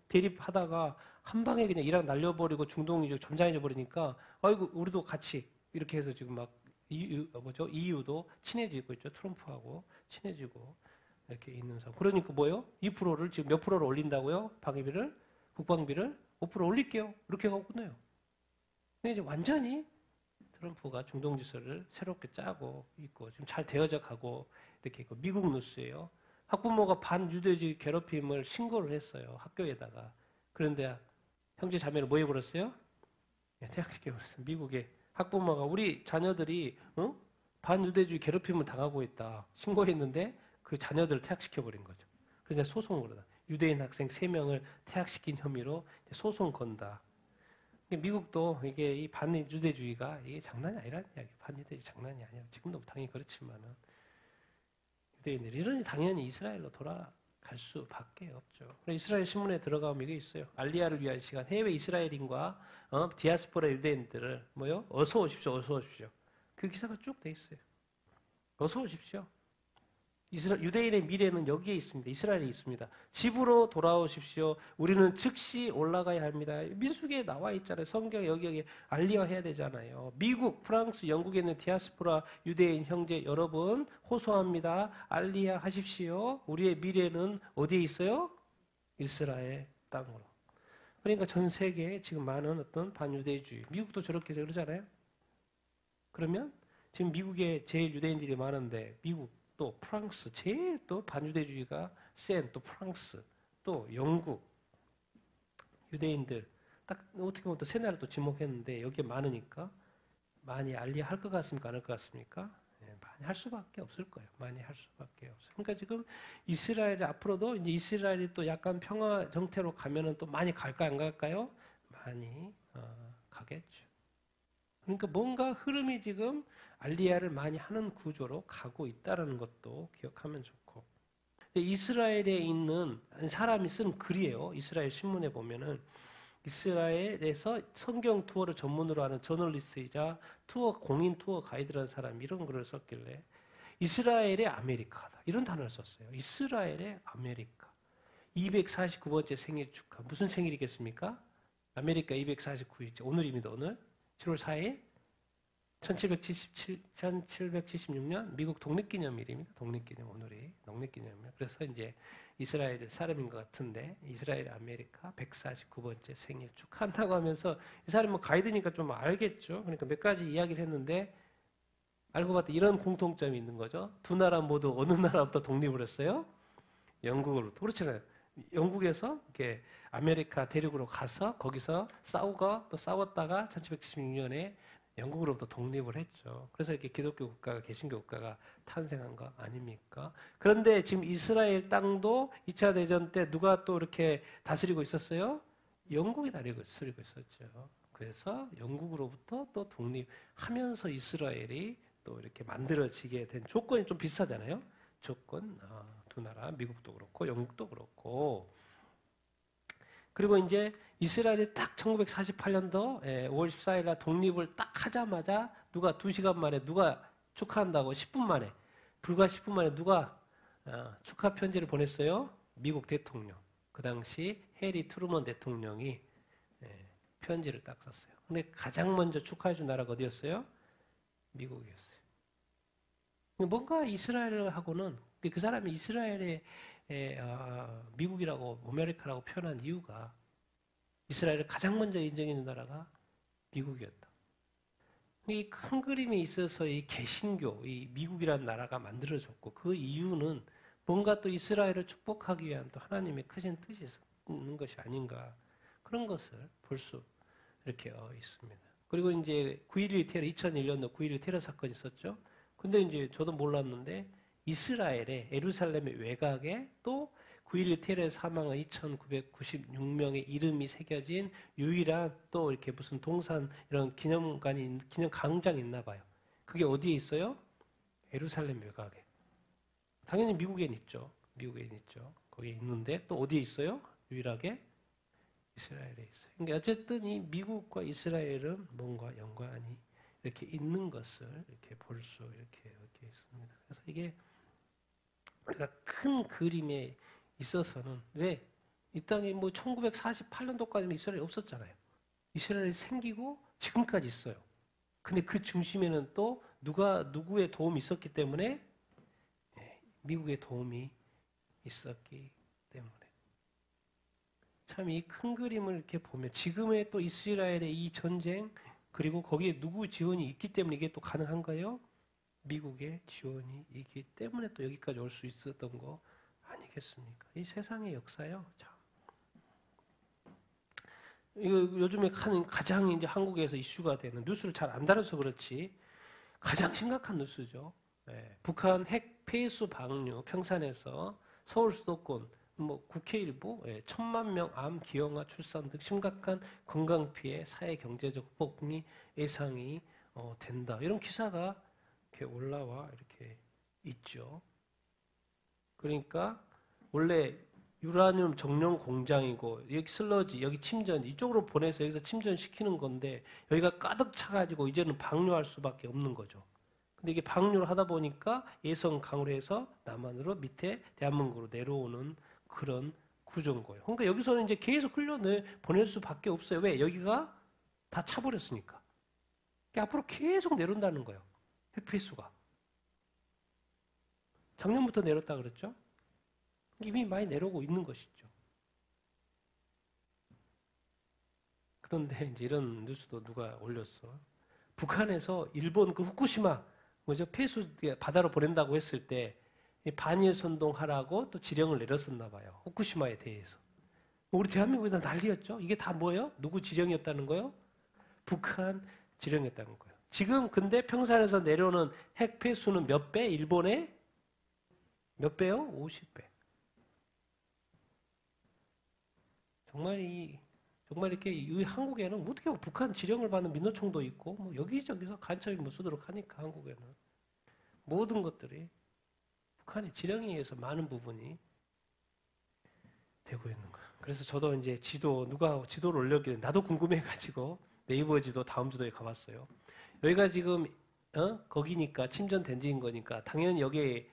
대립하다가 한 방에 그냥 이란 날려버리고 중동이 점잖해져 버리니까 아이고 우리도 같이 이렇게 해서 지금 막 EU도 친해지고 있죠. 트럼프하고 친해지고 이렇게 있는 상황. 그러니까 뭐예요? 2%를 지금 몇 프로를 올린다고요? 방위비를 국방비를 5% 올릴게요. 이렇게 하고 끝나요. 근데 이제 완전히 트럼프가 중동 질서를 새롭게 짜고 있고 지금 잘 되어져 가고 이렇게 있고 미국 뉴스예요. 학부모가 반유대주의 괴롭힘을 신고를 했어요. 학교에다가. 그런데 형제 자매를 뭐 해버렸어요? 퇴학시켜버렸어요. 미국의 학부모가 우리 자녀들이 반유대주의 괴롭힘을 당하고 있다. 신고했는데 그 자녀들을 퇴학시켜버린 거죠. 그래서 소송을 걸어다. 유대인 학생 3명을 퇴학시킨 혐의로 소송 건다. 미국도 이게 이 반유대주의가 이게 장난이 아니라는 이야기. 반유대주의 장난이 아니라 지금도 당연히 그렇지만은 유대인들이 이러니 당연히 이스라엘로 돌아갈 수밖에 없죠. 이스라엘 신문에 들어가면 이게 있어요. 알리야를 위한 시간. 해외 이스라엘인과 디아스포라 유대인들을 어서 오십시오. 어서 오십시오. 그 기사가 쭉 돼 있어요. 어서 오십시오. 유대인의 미래는 여기에 있습니다. 이스라엘에 있습니다. 집으로 돌아오십시오. 우리는 즉시 올라가야 합니다. 민수기에 나와 있잖아요. 성경에 여기 알리야 해야 되잖아요. 미국, 프랑스, 영국에 있는 디아스포라 유대인 형제 여러분 호소합니다. 알리야 하십시오. 우리의 미래는 어디에 있어요? 이스라엘 땅으로. 그러니까 전 세계에 지금 많은 어떤 반유대주의. 미국도 저렇게 그러잖아요. 그러면 지금 미국에 제일 유대인들이 많은데 미국 또 프랑스 제일 또 반유대주의가 센 또 프랑스 또 영국 유대인들 딱 어떻게 보면 또 세 나라를 또 지목했는데 여기에 많으니까 많이 알리할 것 같습니까? 안 할 것 같습니까? 많이 할 수밖에 없을 거예요. 많이 할 수밖에 없어요. 그러니까 지금 이스라엘이 앞으로도 이제 이스라엘이 또 약간 평화 정태로 가면은 또 많이 갈까 안 갈까요? 많이 가겠죠. 그러니까 뭔가 흐름이 지금 알리야를 많이 하는 구조로 가고 있다는 것도 기억하면 좋고, 이스라엘에 있는 사람이 쓴 글이에요. 이스라엘 신문에 보면은 이스라엘에서 성경 투어를 전문으로 하는 저널리스트이자 공인 투어 가이드라는 사람이 이런 글을 썼길래 이스라엘의 아메리카다 이런 단어를 썼어요. 이스라엘의 아메리카. 249번째 생일 축하. 무슨 생일이겠습니까? 아메리카 249일째. 오늘입니다. 오늘 7월 4일 1776년 미국 독립기념일입니다. 독립기념 오늘이 독립기념일. 그래서 이제 이스라엘 사람인 것 같은데 이스라엘 아메리카 149번째 생일 축하한다고 하면서 이 사람은 가이드니까 좀 알겠죠. 그러니까 몇 가지 이야기를 했는데 알고 봤더니 이런 공통점이 있는 거죠. 두 나라 모두 어느 나라부터 독립을 했어요? 영국으로부터. 그렇잖아요. 영국에서 이렇게 아메리카 대륙으로 가서 거기서 또 싸웠다가 1776년에 영국으로부터 독립을 했죠. 그래서 이렇게 기독교 국가가 개신교 국가가 탄생한 거 아닙니까? 그런데 지금 이스라엘 땅도 2차 대전 때 누가 또 이렇게 다스리고 있었어요? 영국이 다스리고 있었죠. 그래서 영국으로부터 또 독립하면서 이스라엘이 또 이렇게 만들어지게 된 조건이 좀 비슷하잖아요. 조건 두 나라 미국도 그렇고 영국도 그렇고. 그리고 이제 이스라엘이 딱 1948년도 5월 14일 날 독립을 딱 하자마자 누가 2시간 만에 누가 축하한다고 10분 만에 불과 10분 만에 누가 축하 편지를 보냈어요? 미국 대통령. 그 당시 해리 트루먼 대통령이 편지를 딱 썼어요. 근데 가장 먼저 축하해 준 나라가 어디였어요? 미국이었어요. 뭔가 이스라엘하고는 그 사람이 이스라엘의 미국이라고 아메리카라고 표현한 이유가 이스라엘을 가장 먼저 인정해 준 나라가 미국이었다. 이 큰 그림에 있어서 이 개신교, 이 미국이라는 나라가 만들어졌고 그 이유는 뭔가 또 이스라엘을 축복하기 위한 또 하나님의 크신 뜻이 있는 것이 아닌가 그런 것을 볼 수 이렇게 있습니다. 그리고 이제 9.11 테러 2001년도 9.11 테러 사건이 있었죠. 근데 이제 저도 몰랐는데 이스라엘의 예루살렘의 외곽에 또 9.11 테러에 사망한 2,996명의 이름이 새겨진 유일한 또 이렇게 무슨 동산 이런 기념 광장이 있나 봐요. 그게 어디에 있어요? 예루살렘 외곽에. 당연히 미국엔 있죠. 거기에 있는데 또 어디에 있어요? 유일하게 이스라엘에 있어요. 그러니까 어쨌든 이 미국과 이스라엘은 뭔가 연관이 이렇게 있는 것을 이렇게 볼 수 이렇게 있습니다. 그래서 이게 우리가 큰 그림에 있어서는 왜 이 땅에 뭐 1948년도까지는 이스라엘이 없었잖아요. 이스라엘이 생기고 지금까지 있어요. 근데 그 중심에는 또 누구의 도움이 있었기 때문에 미국의 도움이 있었기 때문에 참 이 큰 그림을 이렇게 보면 지금의 또 이스라엘의 이 전쟁 그리고 거기에 누구 지원이 있기 때문에 이게 또 가능한 거예요? 미국의 지원이 있기 때문에 또 여기까지 올 수 있었던 거 아니겠습니까? 이 세상의 역사요. 참. 이거 요즘에 가장 이제 한국에서 이슈가 되는 뉴스를 잘 안 다뤄서 그렇지 가장 심각한 뉴스죠. 북한 핵 폐수 방류 평산에서 서울 수도권 국회일보 1,000만 명 암, 기형아, 출산 등 심각한 건강 피해, 사회 경제적 폭이 예상이 된다. 이런 기사가 이렇게 올라와 이렇게 있죠. 그러니까 원래 유라늄 정령 공장이고 여기 슬러지, 여기 침전 이쪽으로 보내서 여기서 침전시키는 건데 여기가 가득 차가지고 이제는 방류할 수밖에 없는 거죠. 근데 이게 방류를 하다 보니까 예성 강으로 해서 남한으로 밑에 대한민국으로 내려오는 그런 구조인 거예요. 그러니까 여기서는 이제 계속 보낼 수밖에 없어요. 왜? 여기가 다 차버렸으니까. 그러니까 앞으로 계속 내려온다는 거예요. 핵폐수가. 작년부터 내렸다 그랬죠? 이미 많이 내려오고 있는 것이죠. 그런데 이제 이런 뉴스도 누가 올렸어. 북한에서 일본 그 후쿠시마 폐수 바다로 보낸다고 했을 때 반일 선동하라고 또 지령을 내렸었나 봐요. 후쿠시마에 대해서. 우리 대한민국에다 난리였죠. 이게 다 뭐예요? 누구 지령이었다는 거예요? 북한 지령이었다는 거예요. 지금 근데 평산에서 내려오는 핵 폐수는 몇 배? 일본의 몇 배요? 50배. 정말 이렇게 이 한국에는 어떻게 보면 북한 지령을 받는 민노총도 있고 뭐 여기저기서 간첩이 뭐 쏘도록 하니까 한국에는 모든 것들이 북한의 지령에 의해서 많은 부분이 되고 있는 거야. 그래서 저도 이제 지도 누가 지도를 올렸길래 나도 궁금해가지고 네이버 지도 다음 주도에 가봤어요. 여기가 지금 거기니까 침전 된지인 거니까 당연히 여기에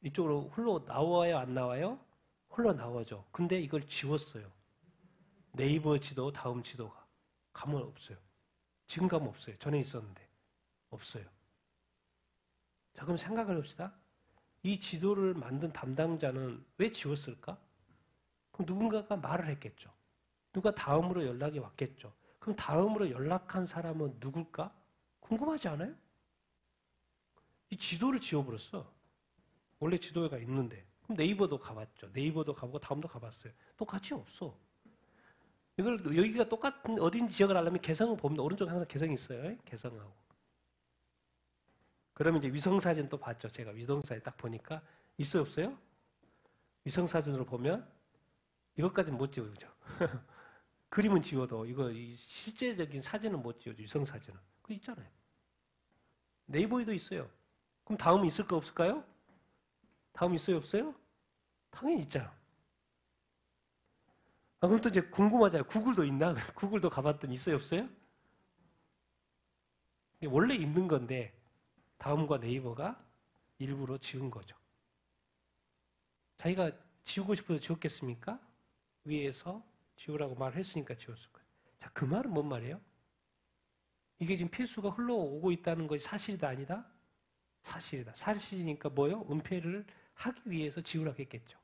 이쪽으로 흘러 나와요 안 나와요? 흘러 나와죠. 근데 이걸 지웠어요. 네이버 지도 다음 지도가 가면 없어요. 지금 가면 없어요. 전에 있었는데 없어요. 자 그럼 생각을 합시다. 이 지도를 만든 담당자는 왜 지웠을까? 그럼 누군가가 말을 했겠죠. 누가 다음으로 연락이 왔겠죠. 그럼 다음으로 연락한 사람은 누굴까? 궁금하지 않아요? 이 지도를 지워버렸어. 원래 지도가 있는데. 그럼 네이버도 가봤죠. 네이버도 가보고 다음도 가봤어요. 똑같이 없어. 이걸 여기가 똑같은 어딘 지역을 알려면 개성을 보면 오른쪽에 항상 개성이 있어요. 개성하고. 그러면 이제 위성사진 또 봤죠. 제가 위성사진 딱 보니까 있어요 없어요? 위성사진으로 보면 이것까지는 못 지워죠. 그림은 지워도 이거 실제적인 사진은 못 지워죠. 위성사진은. 그거 있잖아요. 네이버에도 있어요. 그럼 다음은 있을까 없을까요? 다음 있어요 없어요? 당연히 있잖아. 그럼 또 이제 궁금하잖아요. 구글도 있나? 구글도 가봤더니 있어요 없어요? 원래 있는 건데 다음과 네이버가 일부러 지운 거죠. 자기가 지우고 싶어서 지웠겠습니까? 위에서 지우라고 말했으니까 지웠을 거예요. 자, 그 말은 뭔 말이에요? 이게 지금 필수가 흘러오고 있다는 것이 사실이다 아니다? 사실이다. 사실이니까 뭐요? 은폐를 하기 위해서 지우라고 했겠죠.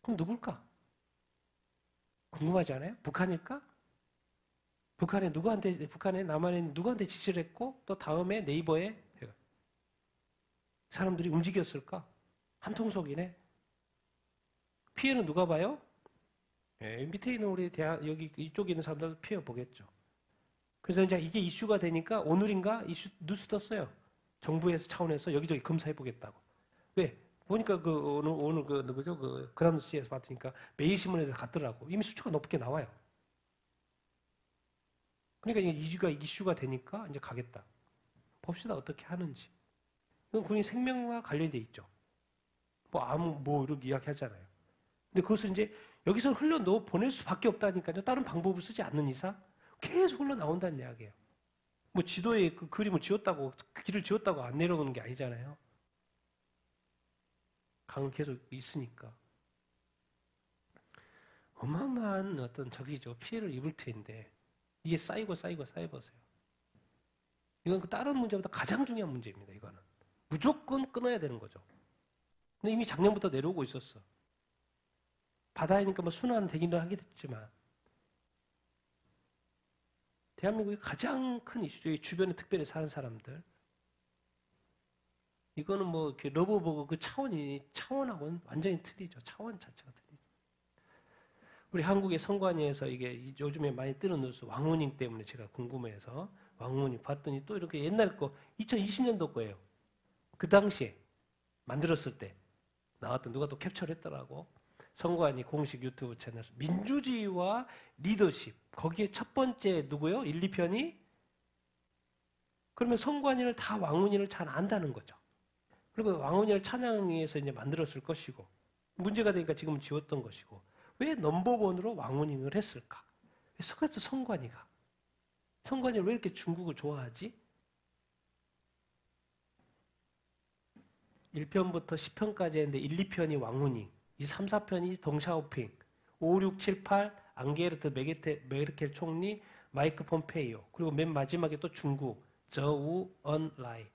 그럼 누굴까? 궁금하지 않아요? 북한일까? 북한에 남한에 누구한테 지시를 했고 또 다음에 네이버에 사람들이 움직였을까? 한통속이네. 피해는 누가 봐요? 밑에 있는 우리 여기 이쪽에 있는 사람들 피해 보겠죠. 그래서 이제 이게 이슈가 되니까 오늘인가 뉴스 떴어요. 정부에서 차원에서 여기저기 검사해 보겠다고. 왜? 보니까 오늘 누구죠? 그라운드스에서 봤으니까 매일신문에서 갔더라고. 이미 수치가 높게 나와요. 그러니까 이슈가 되니까 이제 가겠다. 봅시다 어떻게 하는지. 이건 군인 생명과 관련돼 있죠. 이렇게 이야기하잖아요. 근데 그것을 이제 여기서 보낼 수밖에 없다니까요. 다른 방법을 쓰지 않는 이상 계속 흘러나온다는 이야기예요. 지도에 그 그림을 지웠다고, 길을 지웠다고 안 내려오는 게 아니잖아요. 강은 계속 있으니까. 어마어마한 어떤 피해를 입을 텐데, 이게 쌓이고 쌓여보세요. 이건 다른 문제보다 가장 중요한 문제입니다, 이거는. 무조건 끊어야 되는 거죠. 근데 이미 작년부터 내려오고 있었어. 바다이니까 순환 되기는 하겠지만, 대한민국의 가장 큰 이슈죠. 주변에 특별히 사는 사람들. 이거는 이렇게 러브버그 그 차원하고는 완전히 틀리죠. 차원 자체가 틀리죠. 우리 한국의 선관위에서 이게 요즘에 많이 뜨는 뉴스 왕후닝 때문에 제가 궁금해서 왕후닝 봤더니 또 이렇게 옛날 거 2020년도 거예요. 그 당시에 만들었을 때 나왔던 누가 또 캡처를 했더라고. 선관위 공식 유튜브 채널 민주주의와 리더십 거기에 첫 번째 누구요? 1, 2편이 그러면 선관위를 다 왕후닝을 잘 안다는 거죠. 그리고 왕후닝을 찬양하기 위해서 이제 만들었을 것이고 문제가 되니까 지금은 지웠던 것이고 왜 넘버원으로 왕후닝을 했을까? 그래서 선관위가 왜 이렇게 중국을 좋아하지? 1편부터 10편까지 했는데 1, 2편이 왕후닝 2, 3, 4편이 덩샤오핑 5, 6, 7, 8 앙게르트 메르켈 총리 마이크 폼페이오 그리고 맨 마지막에 또 중국 저우 언라이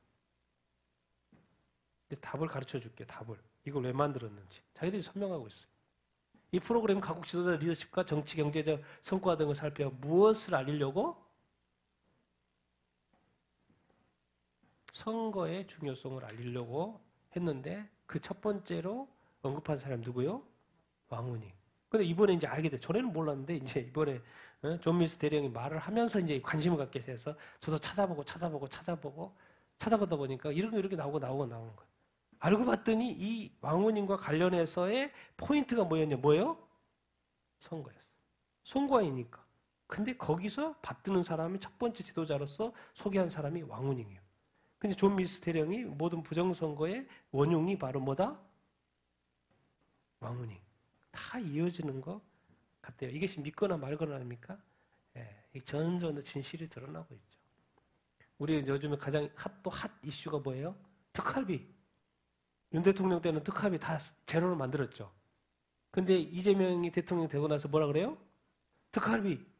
답을 가르쳐 줄게요. 답을. 이걸 왜 만들었는지. 자기들이 설명하고 있어요. 이 프로그램 각국 지도자 리더십과 정치, 경제적 성과 등을 살펴 무엇을 알리려고? 선거의 중요성을 알리려고 했는데 그 첫 번째로 언급한 사람이 누구요? 왕후닝. 근데 이번에 이제 알게 돼. 전에는 몰랐는데 이제 이번에 존 밀스 대령이 말을 하면서 이제 관심을 갖게 돼서 저도 찾아보다 보니까 이렇게 나오는 거예요. 알고 봤더니 이 왕후닝과 관련해서의 포인트가 뭐예요? 선거였어. 선거이니까. 근데 거기서 받드는 사람이 첫 번째 지도자로서 소개한 사람이 왕후닝이에요. 근데 존 밀스 대령이 모든 부정선거의 원흉이 바로 뭐다? 왕후닝. 다 이어지는 것 같아요. 이것이 믿거나 말거나 아닙니까? 예, 점점 진실이 드러나고 있죠. 우리 요즘에 가장 핫 이슈가 뭐예요? 특활비. 윤 대통령 때는 특활비 다 제로로 만들었죠. 근데 이재명이 대통령 되고 나서 뭐라 그래요? 특활비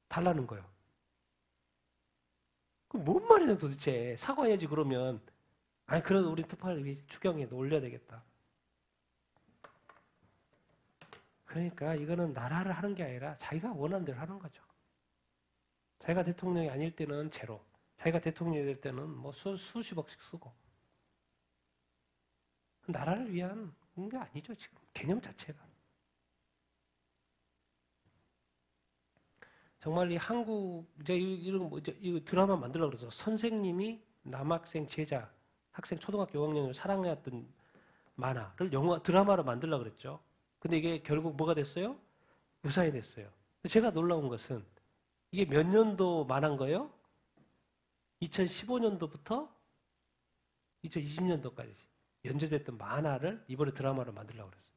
달라는 거예요. 그럼 뭔 말이냐 도대체. 사과해야지 그러면. 아니 그래도 우리 특활비 추경에도 올려야 되겠다. 그러니까 이거는 나라를 하는 게 아니라 자기가 원하는 대로 하는 거죠. 자기가 대통령이 아닐 때는 제로. 자기가 대통령이 될 때는 뭐 수십억씩 쓰고. 나라를 위한 게 아니죠, 지금. 개념 자체가. 정말 이 한국, 이제 이런 이거 드라마 만들려고 그래서 선생님이 남학생 제자, 학생 초등학교 5학년을 사랑해왔던 만화를 드라마로 만들려고 그랬죠. 근데 이게 결국 뭐가 됐어요? 무산이 됐어요. 제가 놀라운 것은 이게 몇 년도 만화인 거예요? 2015년도부터 2020년도까지 연재됐던 만화를 이번에 드라마로 만들려고 그랬어요.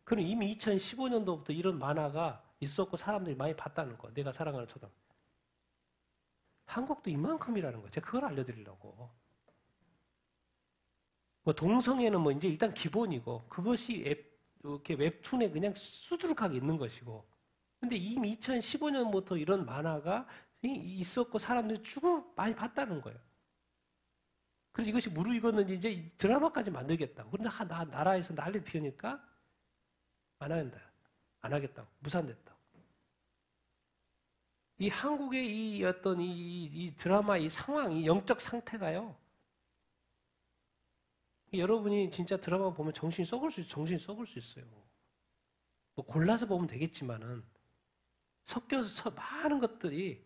그럼 이미 2015년도부터 이런 만화가 있었고 사람들이 많이 봤다는 거. 내가 사랑하는 초등. 한국도 이만큼이라는 거. 제가 그걸 알려드리려고. 뭐 동성애는 뭐 이제 일단 기본이고 그것이 이렇게 웹툰에 그냥 수두룩하게 있는 것이고. 근데 이미 2015년부터 이런 만화가 있었고 사람들이 쭉 많이 봤다는 거예요. 그래서 이것이 무르익었는지 이제 드라마까지 만들겠다고. 그런데 나라에서 난리 피우니까 안 한다. 안 하겠다고. 무산됐다고. 이 한국의 이 어떤 이 드라마 이 상황, 이 영적 상태가요. 여러분이 진짜 드라마 보면 정신이 썩을 수 있어요. 뭐 골라서 보면 되겠지만은 섞여서 많은 것들이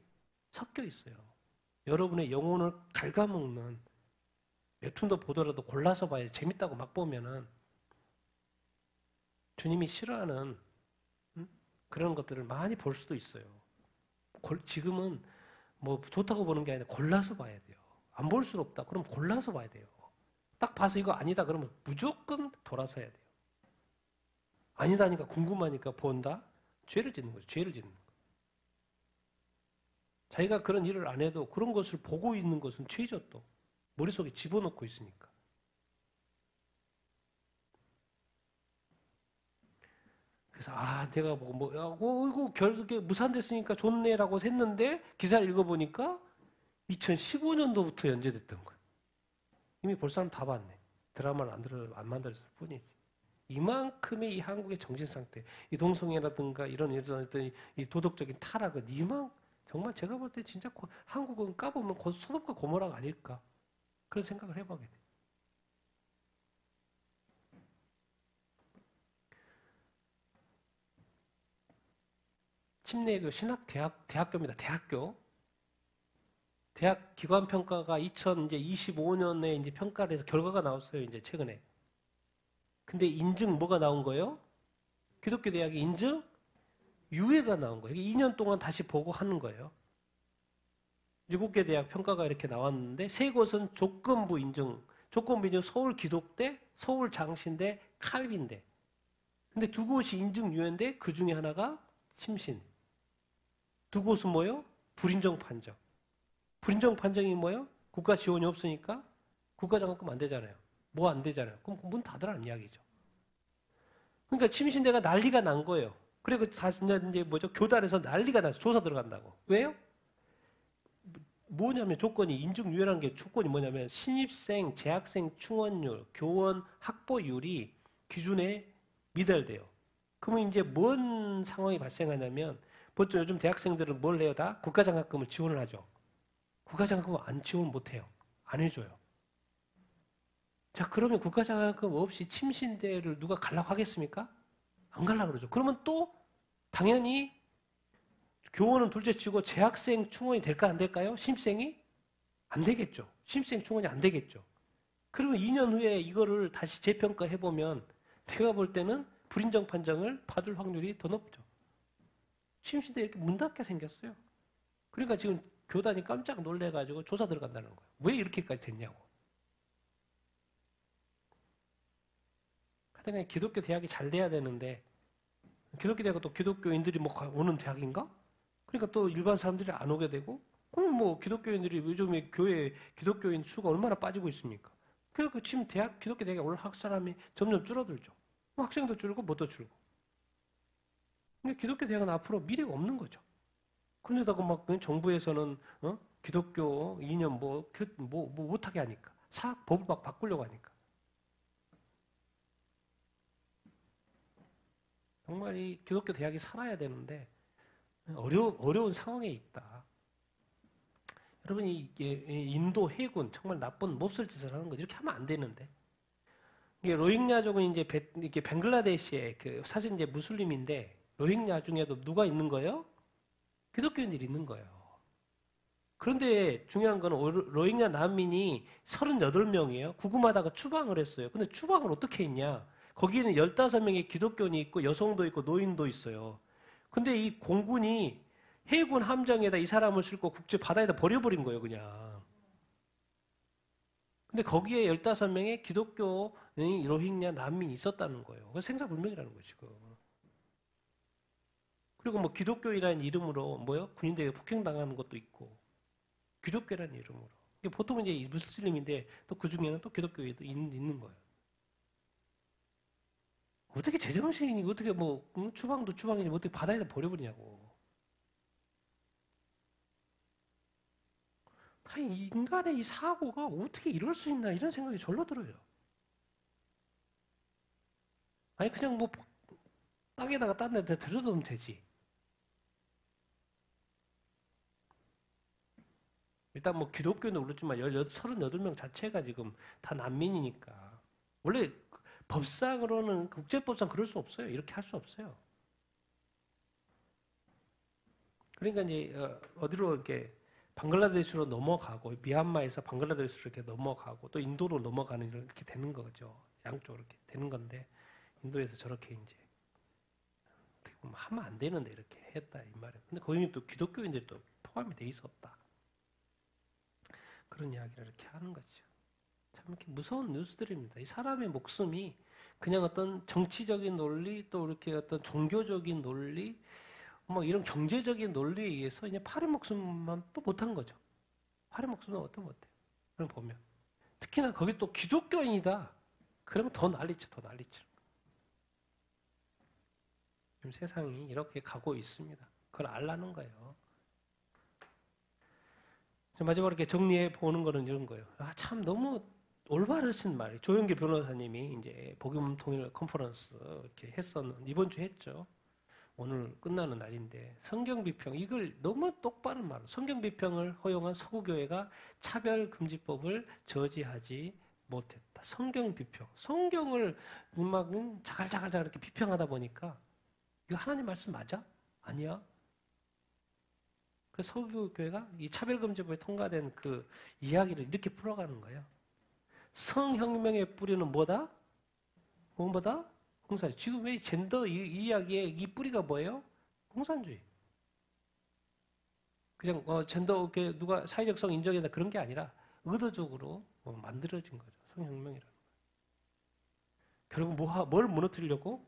섞여 있어요. 여러분의 영혼을 갉아먹는 웹툰도 보더라도 골라서 봐야 재밌다고 막 보면은 주님이 싫어하는 그런 것들을 많이 볼 수도 있어요. 지금은 뭐 좋다고 보는 게 아니라 골라서 봐야 돼요. 안 볼 수 없다. 그럼 골라서 봐야 돼요. 딱 봐서 이거 아니다 그러면 무조건 돌아서 해야 돼요. 아니다니까 궁금하니까 본다? 죄를 짓는 거죠. 죄를 짓는 거. 자기가 그런 일을 안 해도 그런 것을 보고 있는 것은 죄죠 또. 머릿속에 집어넣고 있으니까. 그래서 내가 이거 결국에 무산됐으니까 좋네라고 했는데 기사를 읽어보니까 2015년도부터 연재됐던 거예요. 이미 볼 사람 다 봤네. 드라마를 안 만들었을 뿐이지. 이만큼의 이 한국의 정신 상태, 이 동성애라든가 이런 이 도덕적인 타락은 정말 제가 볼 때 진짜 한국은 까보면 소돔과 고모라가 아닐까 그런 생각을 해보게 돼요. 침례교 신학 대학교입니다. 대학 기관 평가가 2025년에 이제 평가를 해서 결과가 나왔어요. 이제 최근에. 근데 뭐가 나온 거예요? 기독교 대학의 유예가 나온 거예요. 2년 동안 다시 보고 하는 거예요. 7개 대학 평가가 이렇게 나왔는데 세 곳은 조건부 인증 서울 기독대, 서울 장신대, 칼빈대. 근데 두 곳이 인증 유예인데 그 중에 하나가 침신. 두 곳은 뭐예요? 불인정 판정. 불인정 판정이 뭐예요? 국가 지원이 없으니까 국가 장학금 안 되잖아요. 뭐 안 되잖아요. 그럼 문 닫으라는 이야기죠. 그러니까 침신대가 난리가 난 거예요. 그리고 다시 이제 교단에서 난리가 나서 조사 들어간다고. 왜요? 뭐냐면 인증 유예라는 게 조건이 뭐냐면 신입생, 재학생 충원율, 교원 학보율이 기준에 미달돼요. 그러면 이제 뭔 상황이 발생하냐면 보통 요즘 대학생들은 뭘 해요? 다 국가장학금을 지원을 하죠. 국가장학금을 안 지원 못해요. 안 해줘요. 자, 그러면 국가장학금 없이 침신대를 누가 가려고 하겠습니까? 안 가려고 그러죠. 그러면 또 당연히 교원은 둘째치고 재학생 충원이 될까 안 될까요? 신입생이? 안 되겠죠. 신입생 충원이 안 되겠죠. 그리고 2년 후에 이거를 다시 재평가해보면 내가 볼 때는 불인정 판정을 받을 확률이 더 높죠. 침시대 이렇게 문 닫게 생겼어요. 그러니까 지금 교단이 깜짝 놀래가지고 조사 들어간다는 거예요. 왜 이렇게까지 됐냐고. 하여튼 기독교 대학이 잘 돼야 되는데 기독교 대학은 또 기독교인들이 뭐 오는 대학인가? 그러니까 또 일반 사람들이 안 오게 되고 그럼 뭐 기독교인들이 요즘에 교회 기독교인 수가 얼마나 빠지고 있습니까? 그러니까 지금 기독교 대학에 올 사람이 점점 줄어들죠. 학생도 줄고 뭐도 줄고. 근데 기독교 대학은 앞으로 미래가 없는 거죠. 그런데다가 막 정부에서는 기독교 이념 뭐 못하게 하니까 법을 막 바꾸려고 하니까 정말 이 기독교 대학이 살아야 되는데 어려운 상황에 있다. 여러분이 인도 해군 정말 나쁜 몹쓸 짓을 하는 거죠. 이렇게 하면 안 되는데. 이게 로힝야족은 이제 이게 벵글라데시의 사실 이제 무슬림인데 로힝야 중에도 누가 있는 거예요? 기독교인들이 있는 거예요. 그런데 중요한 건 로힝야 난민이 38명이에요. 구금하다가 추방을 했어요. 근데 추방을 어떻게 했냐? 거기에는 15명의 기독교인이 있고 여성도 있고 노인도 있어요. 근데 이 공군이 해군 함정에다 이 사람을 싣고 국제 바다에다 버려버린 거예요, 그냥. 근데 거기에 15명의 기독교인 로힝야 난민이 있었다는 거예요. 그래서 생사불명이라는 거죠, 지금. 그리고 뭐 기독교이라는 이름으로 군인들에게 폭행당하는 것도 있고, 기독교라는 이름으로. 보통은 이제 무슬림인데 또 그 중에는 또 기독교에도 있는 거예요. 어떻게 제정신이 어떻게 추방도 추방이지 어떻게 바다에다 버려버리냐고. 인간의 이 사고가 어떻게 이럴 수 있나 이런 생각이 절로 들어요. 아니 그냥 땅에다가 딴 데 들여놓으면 되지. 일단 기독교는 그렇지만 38명 자체가 지금 다 난민이니까. 원래 법상으로는 국제법상 그럴 수 없어요. 이렇게 할 수 없어요. 그러니까 이제 어디로 이렇게 방글라데시로 넘어가고 미얀마에서 방글라데시로 이렇게 넘어가고 또 인도로 넘어가는 이렇게 되는 거죠. 양쪽으로 이렇게 되는 건데 인도에서 저렇게 이제 어떻게 보면 하면 안 되는데 이렇게 했다 이 말이에요. 근데 거기는 또 기독교인들이 또 포함이 돼 있었다. 그런 이야기를 이렇게 하는 거죠. 참 이렇게 무서운 뉴스들입니다. 이 사람의 목숨이 그냥 어떤 정치적인 논리 또 이렇게 어떤 종교적인 논리 이런 경제적인 논리에 의해서 이제 팔의 목숨만 또 못한 거죠. 팔의 목숨은 어떤 못해요. 그럼 보면 특히나 거기 또 기독교인이다. 그러면 더 난리쳐, 더 난리쳐. 지금 세상이 이렇게 가고 있습니다. 그걸 알라는 거예요. 마지막으로 이렇게 정리해 보는 거는 이런 거예요. 참 너무 올바르신 말이 조영기 변호사님이 이제 복음 통일 컨퍼런스 이렇게 이번 주 했죠. 오늘 끝나는 날인데 성경 비평 이걸 너무 똑바른 말로 성경 비평을 허용한 서구교회가 차별금지법을 저지하지 못했다. 성경 비평, 성경을 막 자갈자갈 이렇게 비평하다 보니까 이거 하나님 말씀 맞아? 아니야? 그래서 서구교회가 이 차별금지법이 통과된 그 이야기를 이렇게 풀어가는 거예요. 성혁명의 뿌리는 뭐다? 뭐다? 공산주의. 지금 왜 젠더 이야기의 이 뿌리가 뭐예요? 공산주의. 그냥 젠더 누가 사회적 성 인정한다 그런 게 아니라 의도적으로 만들어진 거죠. 성혁명이라는 거. 결국 뭘 무너뜨리려고?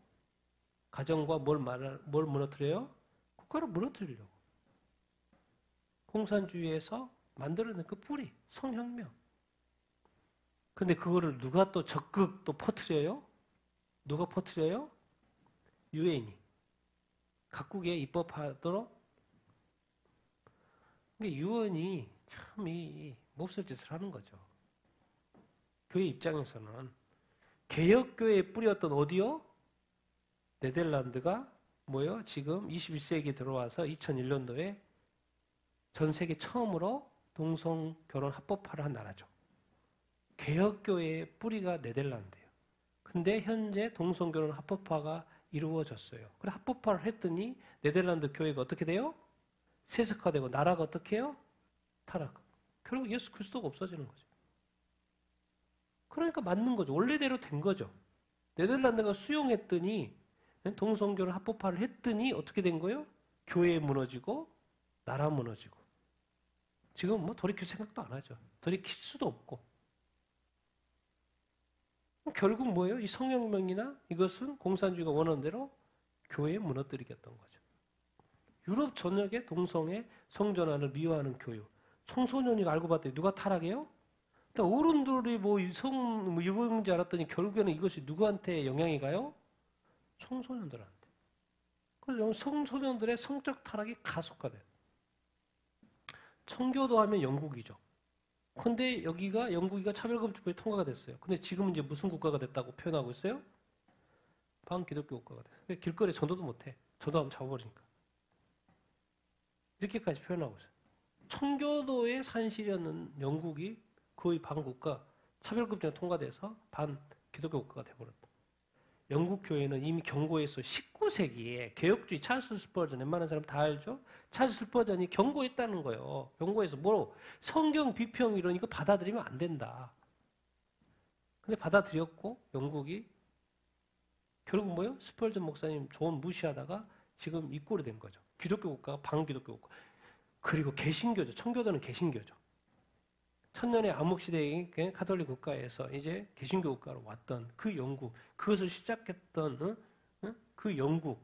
가정과 뭘 무너뜨려요? 국가를 무너뜨리려고. 공산주의에서 만들어낸 그 뿌리, 성혁명. 근데 그거를 누가 또 적극 또 퍼뜨려요? 누가 퍼뜨려요? 유엔이. 각국에 입법하도록. 근데 유엔이 참 몹쓸 짓을 하는 거죠. 교회 입장에서는 개혁교회에 뿌렸던 어디요? 네덜란드가 뭐요? 지금 21세기에 들어와서 2001년도에 전 세계 처음으로 동성결혼 합법화를 한 나라죠. 개혁교회의 뿌리가 네덜란드예요. 근데 현재 동성결혼 합법화가 이루어졌어요. 그래 합법화를 했더니 네덜란드 교회가 어떻게 돼요? 세속화되고 나라가 어떻게 해요? 타락. 결국 예수 그리스도가 없어지는 거죠. 그러니까 맞는 거죠. 원래대로 된 거죠. 네덜란드가 수용했더니 동성결혼 합법화를 했더니 어떻게 된 거예요? 교회 무너지고 나라 무너지고 지금 뭐 돌이킬 생각도 안 하죠. 돌이킬 수도 없고 결국 뭐예요? 이 성혁명이나 이것은 공산주의가 원하는 대로 교회에 무너뜨리겠다는 거죠. 유럽 전역의 동성애 성전환을 미화하는 교육. 청소년이 알고 봤더니 누가 타락해요? 어른들이 유병인지 알았더니 결국에는 이것이 누구한테 영향이 가요? 청소년들한테. 그래서 청소년들의 성적 타락이 가속화돼요. 청교도 하면 영국이죠. 근데 여기가 영국이가 차별금지법이 통과가 됐어요. 근데 지금은 이제 무슨 국가가 됐다고 표현하고 있어요? 반기독교 국가가 됐어요. 길거리에 전도도 못해. 전도하면 잡아버리니까. 이렇게까지 표현하고 있어요. 청교도의 산실이었는 영국이 거의 반국가 차별금지가 통과돼서 반기독교 국가가 돼버렸다. 영국 교회는 이미 경고했어. 19세기에 개혁주의 찰스 스퍼전 웬만한 사람 다 알죠? 찰스 스퍼전이 경고했다는 거예요. 경고해서 성경 비평 이런 이거 받아들이면 안 된다. 근데 받아들였고 영국이 결국 뭐예요? 스펄전 목사님 조언 무시하다가 지금 이 꼴이 된 거죠. 기독교 국가가 반기독교 국가. 그리고 개신교죠. 청교도는 개신교죠. 천년의 암흑시대의 가톨릭 국가에서 이제 개신교 국가로 왔던 그 영국, 그것을 시작했던 그 영국,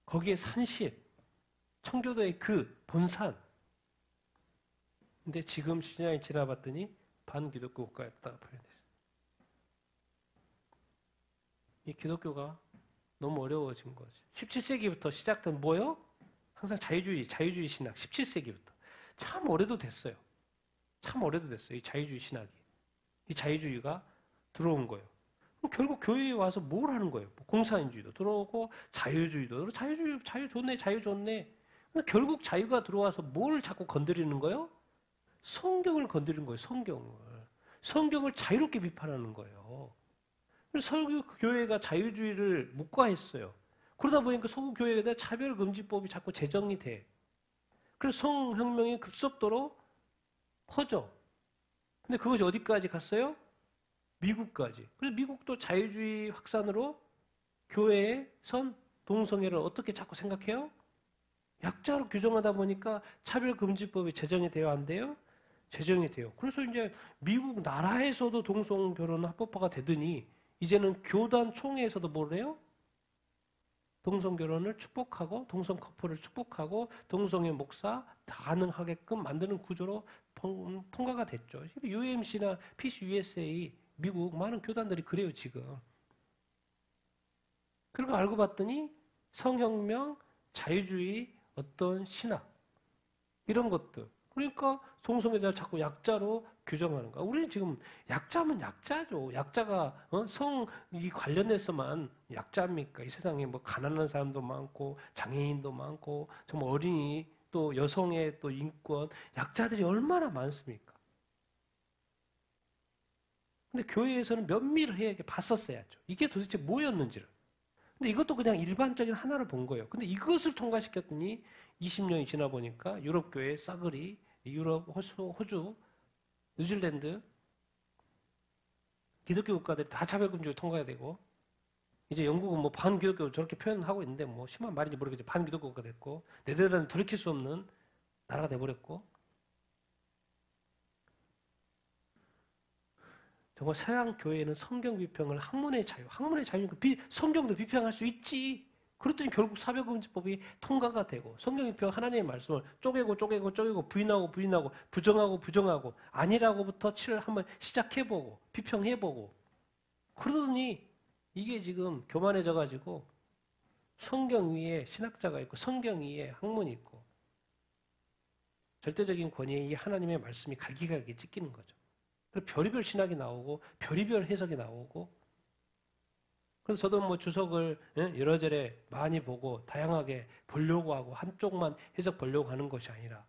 거기에 산실, 청교도의 그 본산. 근데 지금 시간이 지나봤더니 반기독교 국가였다가 표현됐어요. 이 기독교가 너무 어려워진 거지. 17세기부터 시작된 뭐요? 항상 자유주의 신학. 17세기부터. 참 오래도 됐어요. 참 오래도 됐어요. 이 자유주의 신학이. 이 자유주의가 들어온 거예요. 그럼 결국 교회에 와서 뭘 하는 거예요? 공산주의도 들어오고 자유주의도 들어오고 자유 좋네. 근데 결국 자유가 들어와서 뭘 자꾸 건드리는 거예요? 성경을 건드리는 거예요. 성경을 자유롭게 비판하는 거예요. 그래서 설교 교회가 자유주의를 묵과했어요. 그러다 보니까 서구 교회에 대한 차별금지법이 자꾸 제정이 돼. 그래서 성혁명이 급속도로 커져. 근데 그것이 어디까지 갔어요? 미국까지. 그래서 미국도 자유주의 확산으로 교회에 선 동성애를 어떻게 자꾸 생각해요? 약자로 규정하다 보니까 차별금지법이 제정이 돼요? 안 돼요? 제정이 돼요. 그래서 이제 미국 나라에서도 동성결혼 합법화가 되더니 이제는 교단 총회에서도 뭘 해요? 동성결혼을 축복하고 동성 커플을 축복하고 동성애 목사 가능하게끔 만드는 구조로 통과가 됐죠. UMC나 PCUSA 미국 많은 교단들이 그래요 지금. 그리고 알고 봤더니 성혁명, 자유주의, 어떤 신학 이런 것들. 그러니까 동성애자를 자꾸 약자로 규정하는 거야. 우리는 지금 약자면 약자죠. 약자가 성이 관련해서만 약자입니까? 이 세상에 뭐 가난한 사람도 많고 장애인도 많고 정말 어린이 또 여성의 또 인권 약자들이 얼마나 많습니까? 근데 교회에서는 면밀을 해야 봤었어야죠. 이게 도대체 뭐였는지를. 근데 이것도 그냥 일반적인 하나를 본 거예요. 근데 이것을 통과시켰더니 20년이 지나 보니까 유럽 교회 싸그리, 유럽, 호주, 뉴질랜드 기독교 국가들이 다 차별금지를 통과해야 되고 이제 영국은 뭐 반기독교 저렇게 표현하고 있는데 뭐 심한 말인지 모르겠지만 반기독교 국가 됐고 네덜란드는 돌이킬 수 없는 나라가 돼버렸고 정말 서양 교회는 성경 비평을 학문의 자유니까 성경도 비평할 수 있지. 그랬더니 결국 사별금지법이 통과가 되고 성경 비평 하나님의 말씀을 쪼개고 부인하고 부정하고 아니라고부터 한번 시작해보고 비평해보고 그러더니 이게 지금 교만해져가지고 성경 위에 신학자가 있고 성경 위에 학문이 있고 절대적인 권위에 이 하나님의 말씀이 갈기갈기 찢기는 거죠. 별의별 신학이 나오고 별의별 해석이 나오고 그래서 저도 뭐 주석을 여러절에 많이 보고 다양하게 보려고 하고 한쪽만 해석 보려고 하는 것이 아니라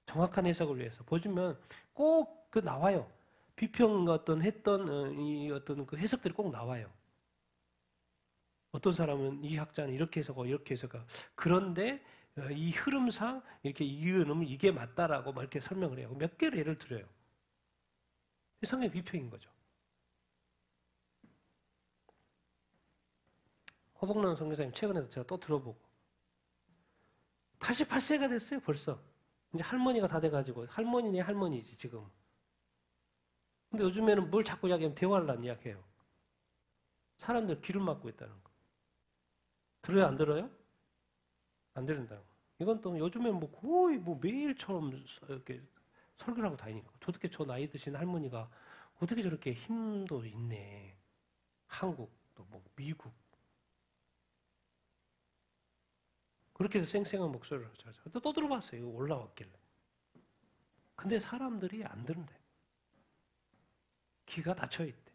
정확한 해석을 위해서 보시면 꼭 그 나와요. 비평 했던 이 어떤 그 해석들이 꼭 나와요. 어떤 사람은 이 학자는 이렇게 해석하고 이렇게 해석하고 그런데 이 흐름상 이렇게 이유는 이게 맞다라고 막 이렇게 설명을 해요. 몇 개를 예를 들어요. 성경 비평인 거죠. 허복란 선교사님 최근에도 제가 또 들어보고 88세가 됐어요, 벌써. 이제 할머니가 다 돼가지고. 할머니네, 할머니지, 지금. 근데 요즘에는 뭘 자꾸 이야기하면 대화하려는 이야기해요. 사람들 귀를 막고 있다는 거. 들어요, 안 들어요? 안 들은다고. 이건 또 요즘에 뭐 거의 뭐 매일처럼 이렇게 설교를 하고 다니니까. 어떻게 저 나이 드신 할머니가 어떻게 저렇게 힘도 있네. 한국, 또 뭐 미국. 그렇게 해서 쌩쌩한 목소리를 하죠. 또 들어봤어요. 이거 올라왔길래. 근데 사람들이 안 들은대. 귀가 닫혀 있대.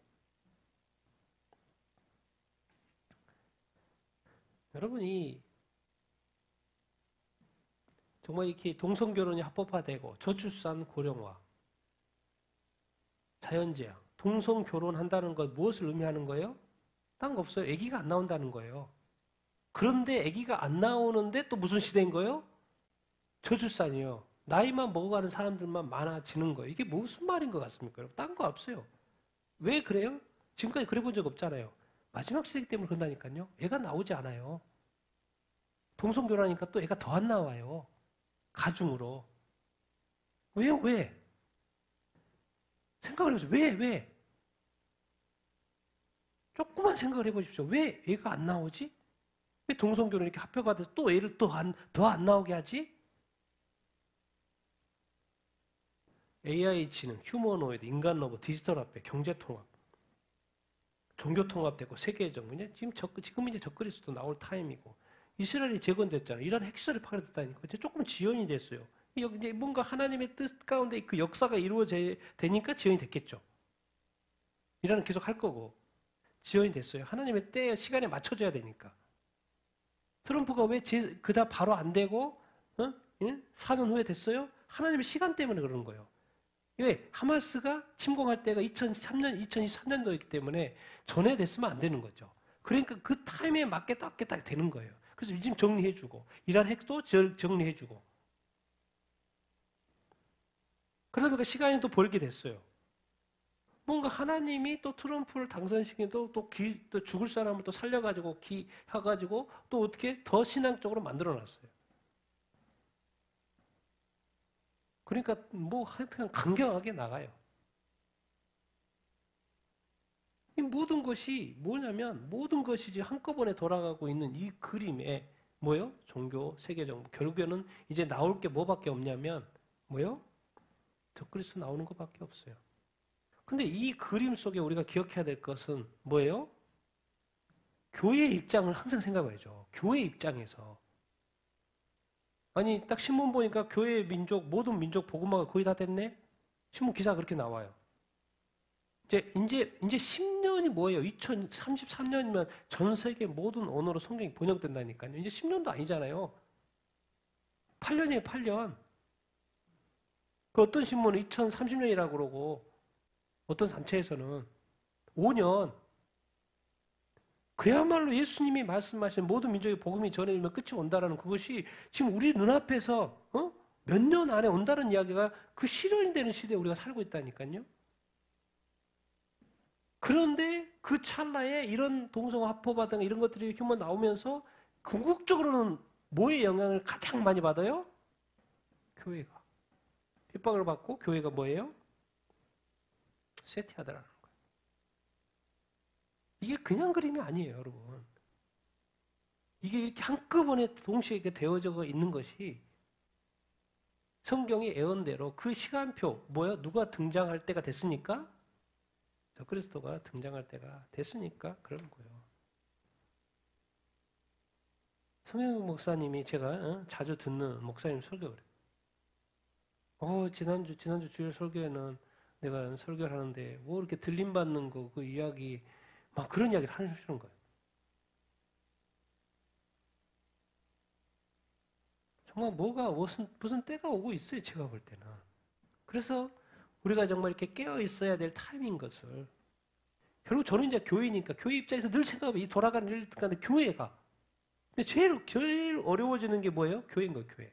여러분이 정말 이렇게 동성결혼이 합법화되고 저출산 고령화, 자연재앙, 동성결혼한다는 것 무엇을 의미하는 거예요? 딴 거 없어요. 아기가 안 나온다는 거예요. 그런데 아기가 안 나오는데 또 무슨 시대인 거예요? 저출산이요. 나이만 먹어가는 사람들만 많아지는 거예요. 이게 무슨 말인 것 같습니까? 여러분? 딴 거 없어요. 왜 그래요? 지금까지 그래 본 적 없잖아요. 마지막 시대이기 때문에 그런다니까요. 애가 나오지 않아요. 동성결혼하니까 또 애가 더 안 나와요. 가중으로. 왜요? 왜? 생각을 해보세요. 왜? 조금만 생각을 해보십시오. 왜 애가 안 나오지? 왜 동성결혼 이렇게 합법화돼서 또 애를 더 안 나오게 하지? AI 지능, 휴머노이드, 인간 로봇, 디지털 화폐, 경제 통합, 종교 통합되고 세계적 지금 이제 적그리스도 나올 타임이고 이스라엘이 재건됐잖아요. 이란 핵시설이 파괴됐다니까. 이제 조금 지연이 됐어요. 이제 뭔가 하나님의 뜻 가운데 그 역사가 되니까 지연이 됐겠죠. 이란은 계속 할 거고 지연이 됐어요. 하나님의 때 시간에 맞춰져야 되니까. 트럼프가 왜 그다 바로 안 되고 4년 후에 됐어요? 하나님의 시간 때문에 그러는 거예요. 왜? 하마스가 침공할 때가 2023년도이기 때문에 전에 됐으면 안 되는 거죠. 그러니까 그 타임에 맞게 딱 되는 거예요. 그래서 지금 정리해주고 이란 핵도 정리해주고 그러다 보니까 시간이 또 벌게 됐어요. 뭔가 하나님이 또 트럼프를 당선시키고 또 죽을 사람을 또 살려가지고 해가지고 또 어떻게 더 신앙적으로 만들어놨어요. 그러니까 뭐 하여튼 강경하게 나가요. 이 모든 것이 뭐냐면 모든 것이 이제 한꺼번에 돌아가고 있는 이 그림에 뭐요? 종교, 세계 정부. 결국에는 이제 나올 게 뭐밖에 없냐면 뭐요? 적그리스도 나오는 것밖에 없어요. 근데 이 그림 속에 우리가 기억해야 될 것은 뭐예요? 교회의 입장을 항상 생각해야죠. 교회 입장에서. 아니 딱 신문 보니까 교회의 민족, 모든 민족 복음화가 거의 다 됐네? 신문 기사가 그렇게 나와요. 이제 10년이 뭐예요? 2033년이면 전 세계 모든 언어로 성경이 번역된다니까요. 이제 10년도 아니잖아요. 8년이에요, 8년. 그 어떤 신문은 2030년이라고 그러고 어떤 단체에서는 5년. 그야말로 예수님이 말씀하신 모든 민족의 복음이 전해지면 끝이 온다라는 그것이 지금 우리 눈앞에서 몇 년 안에 온다는 이야기가 그 실현이 되는 시대에 우리가 살고 있다니까요. 그런데 그 찰나에 이런 동성합법화 등 이런 것들이 휴먼 나오면서 궁극적으로는 뭐의 영향을 가장 많이 받아요? 교회가. 핍박을 받고 교회가 뭐예요? 쇠퇴하더라는 거예요. 이게 그냥 그림이 아니에요, 여러분. 이게 이렇게 한꺼번에 동시에 이렇게 되어져 있는 것이 성경의 예언대로 그 시간표, 누가 등장할 때가 됐으니까 적그리스도가 등장할 때가 됐으니까 그런 거예요. 성경 목사님이 제가 자주 듣는 목사님 설교를 지난주 주일 설교에는 내가 설교를 하는데 뭐 이렇게 들림 받는 거 그 이야기 막 그런 이야기를 하시는 거예요. 정말 무슨 때가 오고 있어요. 제가 볼 때는. 그래서 우리가 정말 이렇게 깨어 있어야 될 타임인 것을 결국 저는 이제 교회니까 교회 입장에서 늘 생각하면 이 돌아가는 일 가운데 교회가 근데 제일 어려워지는 게 뭐예요? 교회인 거예요. 교회.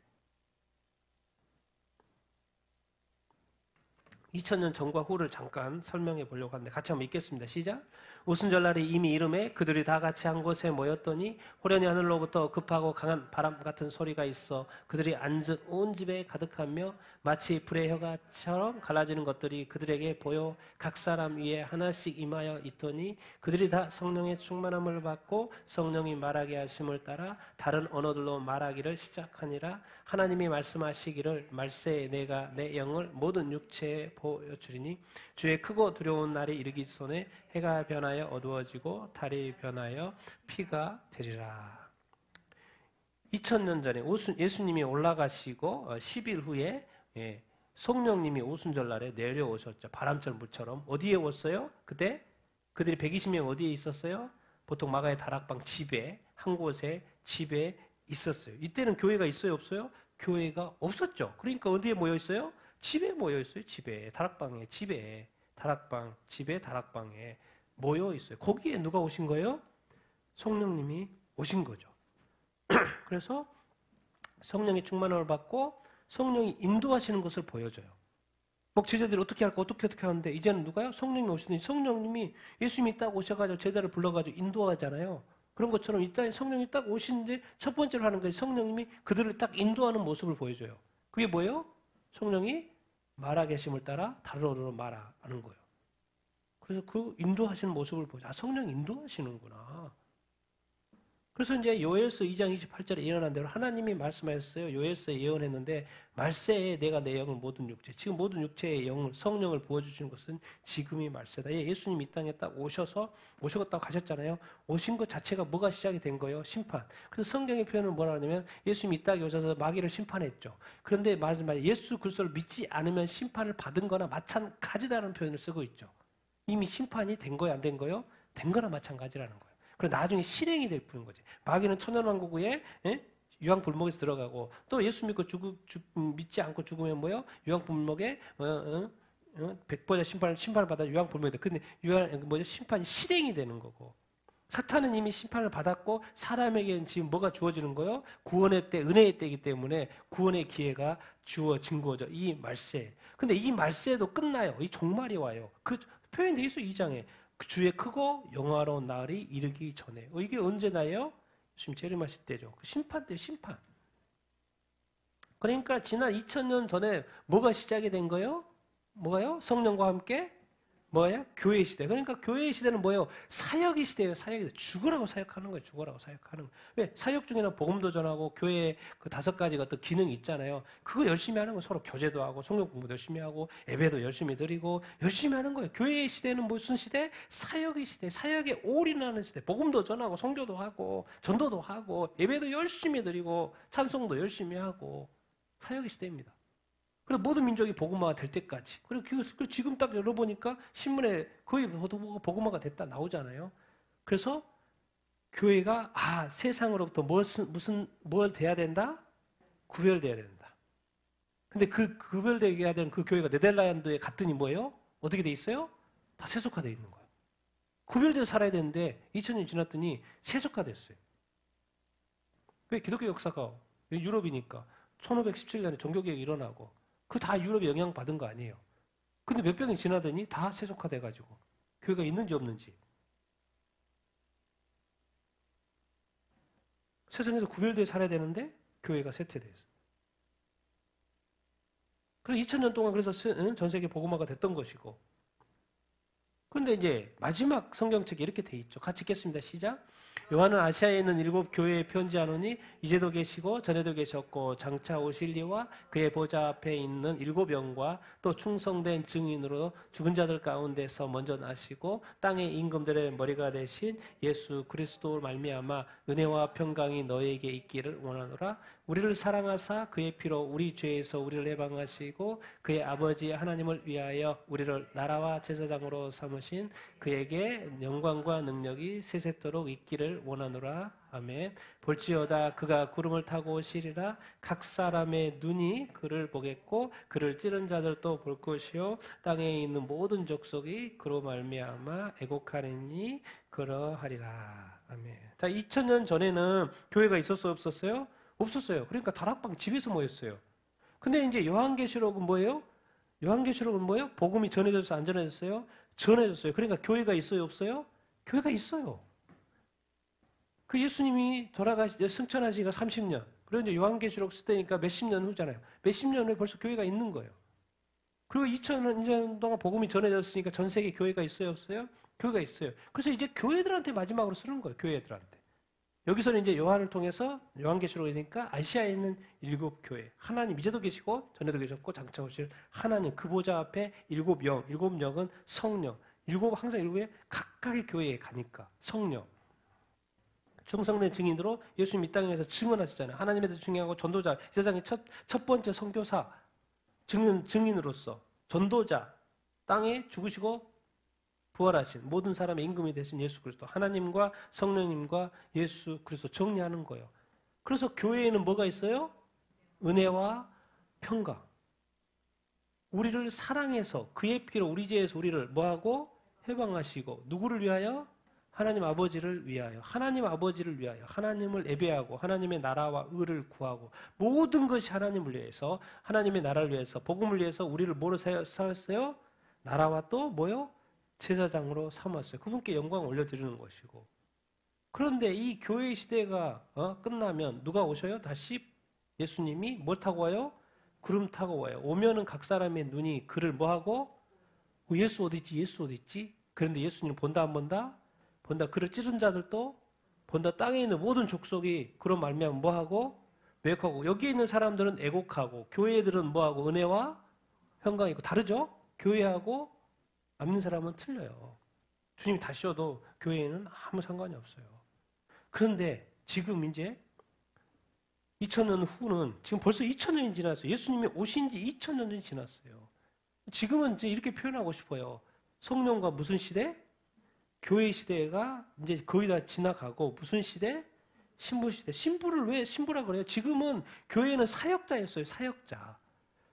2000년 전과 후를 잠깐 설명해 보려고 하는데 같이 한번 읽겠습니다. 시작. 오순절날이 이미 이름에 그들이 다 같이 한 곳에 모였더니 호련히 하늘로부터 급하고 강한 바람 같은 소리가 있어 그들이 앉은 온 집에 가득하며 마치 불의 혀가처럼 갈라지는 것들이 그들에게 보여 각 사람 위에 하나씩 임하여 있더니 그들이 다 성령의 충만함을 받고 성령이 말하게 하심을 따라 다른 언어들로 말하기를 시작하니라. 하나님이 말씀하시기를 말세에 내가 내 영을 모든 육체에 보여주리니 주의 크고 두려운 날이 이르기 전에 해가 변하여 어두워지고 달이 변하여 피가 되리라. 2000년 전에 예수님이 올라가시고 10일 후에 성령님이 오순절날에 내려오셨죠. 바람처럼 물처럼. 어디에 왔어요? 그때 그들이 120명 어디에 있었어요? 보통 마가의 다락방 집에 한 곳에 집에 있었어요. 이때는 교회가 있어요? 없어요? 교회가 없었죠. 그러니까 어디에 모여 있어요? 집에 모여 있어요. 집에 다락방에 집에 다락방 집에 다락방에 모여 있어요. 거기에 누가 오신 거예요? 성령님이 오신 거죠. 그래서 성령의 충만함을 받고 성령이 인도하시는 것을 보여줘요. 제자들이 어떻게 할까 어떻게 하는데 이제는 누가요? 성령이 오시더니 성령님이 예수님이 딱 오셔가지고 제자를 불러가지고 인도하잖아요. 그런 것처럼 이따 성령이 딱 오시는데 첫 번째로 하는 것이 성령님이 그들을 딱 인도하는 모습을 보여줘요. 그게 뭐예요? 성령이 말하게 하심을 따라 다른 언어로 말하는 거예요. 그래서 그 인도하시는 모습을 보죠. 아, 성령이 인도하시는구나. 그래서 이제 요엘서 2장 28절에 예언한 대로 하나님이 말씀하셨어요. 요엘서에 예언했는데 말세에 내가 내 영을 모든 육체, 지금 모든 육체의 영을 성령을 부어주시는 것은 지금이 말세다. 예수님이 이 땅에 딱 오셨다고 가셨잖아요. 오신 것 자체가 뭐가 시작이 된 거예요? 심판. 그래서 성경의 표현은 뭐라 하냐면 예수님이 이 땅에 오셔서 마귀를 심판했죠. 그런데 말하자면 예수 그리스도를 믿지 않으면 심판을 받은 거나 마찬가지다라는 표현을 쓰고 있죠. 이미 심판이 된 거예요? 안 된 거예요? 된 거나 마찬가지라는 거예요. 그리고 나중에 실행이 될 뿐인 거지. 마귀는 천연왕국에 유황불목에서 들어가고 또 예수 믿고 믿지 않고 죽으면 뭐요? 유황불목에 백보자 심판을 받아 유황불목에 돼. 근데 심판이 실행이 되는 거고. 사탄은 이미 심판을 받았고 사람에게는 지금 뭐가 주어지는 거예요? 구원의 때, 은혜의 때이기 때문에 구원의 기회가 주어진 거죠. 이 말세. 근데 이 말세도 끝나요. 이 종말이 와요. 그 표현되어 있어 2장에. 주의 크고 영화로운 날이 이르기 전에. 이게 언제 나요? 지금 재림하실 때죠. 그 심판 때 심판. 그러니까 지난 2000년 전에 뭐가 시작이 된 거예요? 뭐가요? 성령과 함께 뭐예요? 교회 시대. 그러니까 교회 시대는 뭐예요? 사역의 시대예요. 사역이 죽으라고 사역하는 거예요. 죽으라고 사역하는 거예요. 왜? 사역 중에는 복음도 전하고 교회에 그 5가지가 어떤 기능이 있잖아요. 그거 열심히 하는 거 서로 교제도 하고 성경 공부도 열심히 하고 예배도 열심히 드리고 열심히 하는 거예요. 교회의 시대는 무슨 시대? 사역의 시대. 사역에 올인하는 시대. 복음도 전하고 성교도 하고 전도도 하고 예배도 열심히 드리고 찬송도 열심히 하고 사역의 시대입니다. 그래서 모든 민족이 복음화가 될 때까지. 그리고 지금 딱 열어보니까 신문에 거의 복음화가 됐다 나오잖아요. 그래서 교회가 세상으로부터 뭘 돼야 된다? 구별돼야 된다. 근데 그 구별되게 되는 그 교회가 네덜란드에 갔더니 뭐예요? 어떻게 돼 있어요? 다 세속화되어 있는 거예요. 구별되어 살아야 되는데 2000년 지났더니 세속화됐어요. 왜? 기독교 역사가 유럽이니까 1517년에 종교개혁이 일어나고 그 다 유럽에 영향받은 거 아니에요. 근데 몇 병이 지나더니 다 세속화돼가지고 교회가 있는지 없는지 세상에서 구별되어 살아야 되는데 교회가 쇠퇴돼서. 그래서 2000년 동안 그래서 전 세계 복음화가 됐던 것이고. 그런데 이제 마지막 성경책에 이렇게 돼 있죠. 같이 읽겠습니다. 시작. 요한은 아시아에 있는 7 교회에 편지하노니 이제도 계시고 전에도 계셨고 장차 오실 이와 그의 보좌 앞에 있는 7 영과 또 충성된 증인으로 죽은 자들 가운데서 먼저 나시고 땅의 임금들의 머리가 되신 예수 그리스도 말미암아 은혜와 평강이 너에게 있기를 원하노라. 우리를 사랑하사 그의 피로 우리 죄에서 우리를 해방하시고 그의 아버지 하나님을 위하여 우리를 나라와 제사장으로 삼으신 그에게 영광과 능력이 세세토록 있기를 원하노라. 아멘. 볼지어다 그가 구름을 타고 오시리라. 각 사람의 눈이 그를 보겠고 그를 찌른 자들도 볼 것이요 땅에 있는 모든 족속이 그로 말미암아 애곡하리니 그러하리라. 아멘. 자, 2000년 전에는 교회가 있었어요, 없었어요? 없었어요. 그러니까 다락방 집에서 모였어요. 근데 이제 요한계시록은 뭐예요? 요한계시록은 뭐예요? 복음이 전해졌어요? 안 전해졌어요? 전해졌어요. 그러니까 교회가 있어요? 없어요? 교회가 있어요. 그 예수님이 승천하신 지가 30년. 그리고 이제 요한계시록 쓸 때니까 몇십 년 후잖아요. 몇십 년 후에 벌써 교회가 있는 거예요. 그리고 2000년 동안 복음이 전해졌으니까 전 세계 교회가 있어요? 없어요? 교회가 있어요. 그래서 이제 교회들한테 마지막으로 쓰는 거예요. 교회들한테. 여기서는 이제 요한을 통해서 요한계시록이니까 아시아에 있는 7교회. 하나님 이제도 계시고 전에도 계셨고 장차 오실 하나님 그 보좌 앞에 7영. 7영은 성령. 항상 7개 각각의 교회에 가니까 성령. 충성된 증인으로 예수님 이 땅에서 증언하셨잖아요. 하나님에 대해서 증인하고 전도자. 세상의 첫 번째 선교사. 증인으로서 전도자. 땅에 죽으시고 부활하신 모든 사람의 임금이 되신 예수 그리스도 하나님과 성령님과 예수 그리스도 정리하는 거예요. 그래서 교회에는 뭐가 있어요? 은혜와 평강. 우리를 사랑해서 그의 피로 우리 죄에서 우리를 뭐하고? 해방하시고 누구를 위하여? 하나님 아버지를 위하여. 하나님 아버지를 위하여. 하나님을 예배하고 하나님의 나라와 의를 구하고 모든 것이 하나님을 위해서 하나님의 나라를 위해서 복음을 위해서 우리를 뭐로 세웠어요? 나라와 또 뭐요? 제사장으로 삼았어요. 그분께 영광을 올려드리는 것이고. 그런데 이 교회 시대가 끝나면 누가 오셔요? 다시 예수님이 뭘 타고 와요? 구름 타고 와요. 오면은 각 사람의 눈이 그를 뭐하고? 예수 어디 있지? 예수 어디 있지? 그런데 예수님 본다 안 본다? 본다. 그를 찌른 자들도 본다. 땅에 있는 모든 족속이 그런 말미암아 뭐하고? 왜곡하고. 여기에 있는 사람들은 애곡하고 교회들은 뭐하고? 은혜와 평강이 있고. 다르죠? 교회하고 안 믿는 사람은 틀려요. 주님이 다시 오도 교회에는 아무 상관이 없어요. 그런데 지금 이제 2000년 후는 지금 벌써 2000년이 지났어요. 예수님이 오신 지 2000년이 지났어요. 지금은 이제 이렇게 표현하고 싶어요. 성령과 무슨 시대? 교회 시대가 이제 거의 다 지나가고 무슨 시대? 신부 시대. 신부를 왜 신부라 그래요? 지금은 교회는 사역자였어요. 사역자.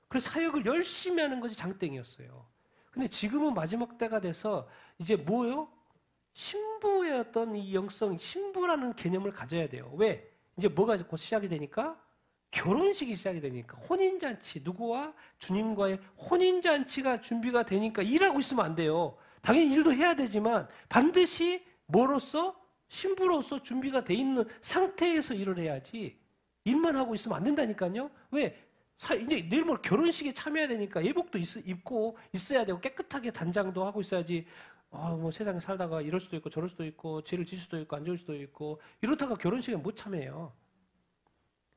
그래서 사역을 열심히 하는 것이 장땡이었어요. 근데 지금은 마지막 때가 돼서 이제 뭐요? 신부의 어떤 이 영성, 신부라는 개념을 가져야 돼요. 왜? 이제 뭐가 곧 시작이 되니까? 결혼식이 시작이 되니까. 혼인잔치, 누구와? 주님과의 혼인잔치가 준비가 되니까 일하고 있으면 안 돼요. 당연히 일도 해야 되지만 반드시 뭐로서? 신부로서 준비가 돼 있는 상태에서 일을 해야지 일만 하고 있으면 안 된다니까요. 왜? 이제 내일 모레 결혼식에 참여해야 되니까 예복도 입고 있어야 되고 깨끗하게 단장도 하고 있어야지. 뭐 세상에 살다가 이럴 수도 있고 저럴 수도 있고 죄를 질 수도 있고 안 좋을 수도 있고 이렇다가 결혼식에 못 참여해요.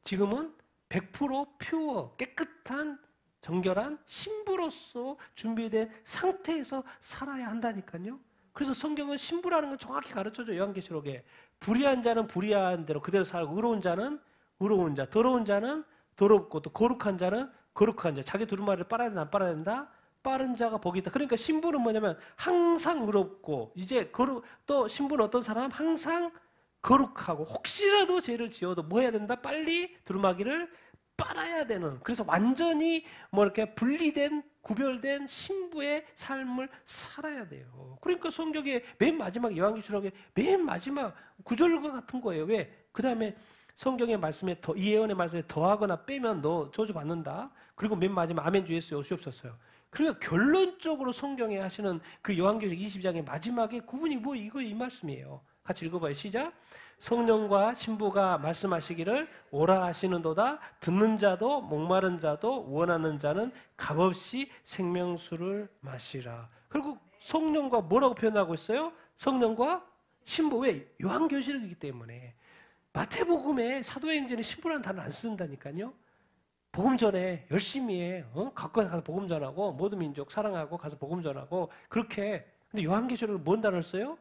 지금은 100% 퓨어 깨끗한 정결한 신부로서 준비된 상태에서 살아야 한다니까요. 그래서 성경은 신부라는 걸 정확히 가르쳐줘요. 요한계시록에 불의한 자는 불의한 대로 그대로 살고 의로운 자는 의로운 자, 더러운 자는 더럽고 또 거룩한 자는 거룩한 자. 자기 두루마리를 빨아야 된다 안 빨아야 된다? 빠른 자가 복이 있다. 그러니까 신부는 뭐냐면 항상 의롭고 이제 또 신부는 어떤 사람? 항상 거룩하고 혹시라도 죄를 지어도 뭐 해야 된다? 빨리 두루마기를 빨아야 되는. 그래서 완전히 뭐 이렇게 분리된 구별된 신부의 삶을 살아야 돼요. 그러니까 성경의 맨 마지막 요한계시록의 맨 마지막 구절과 같은 거예요. 왜? 그 다음에 성경의 말씀에 이 예언의 말씀에 더하거나 빼면 너 저주받는다. 그리고 맨 마지막 아멘 주 예수 오시옵소서요. 그러니까 결론적으로 성경에 하시는 그 요한계시록 22장의 마지막에 구분이 뭐 이거 이 말씀이에요. 같이 읽어봐요. 시작. 성령과 신부가 말씀하시기를 오라 하시는도다. 듣는 자도 목마른 자도 원하는 자는 값없이 생명수를 마시라. 그리고 성령과 뭐라고 표현하고 있어요? 성령과 신부. 왜? 요한계시록이기 때문에. 마태복음에 사도행전에 신부라는 단어를 안 쓴다니까요. 복음 전에 열심히 해. 가까이 가서 복음 전하고 모든 민족 사랑하고 가서 복음 전하고 그렇게. 근데 요한계시록을 뭔 단어를 써요?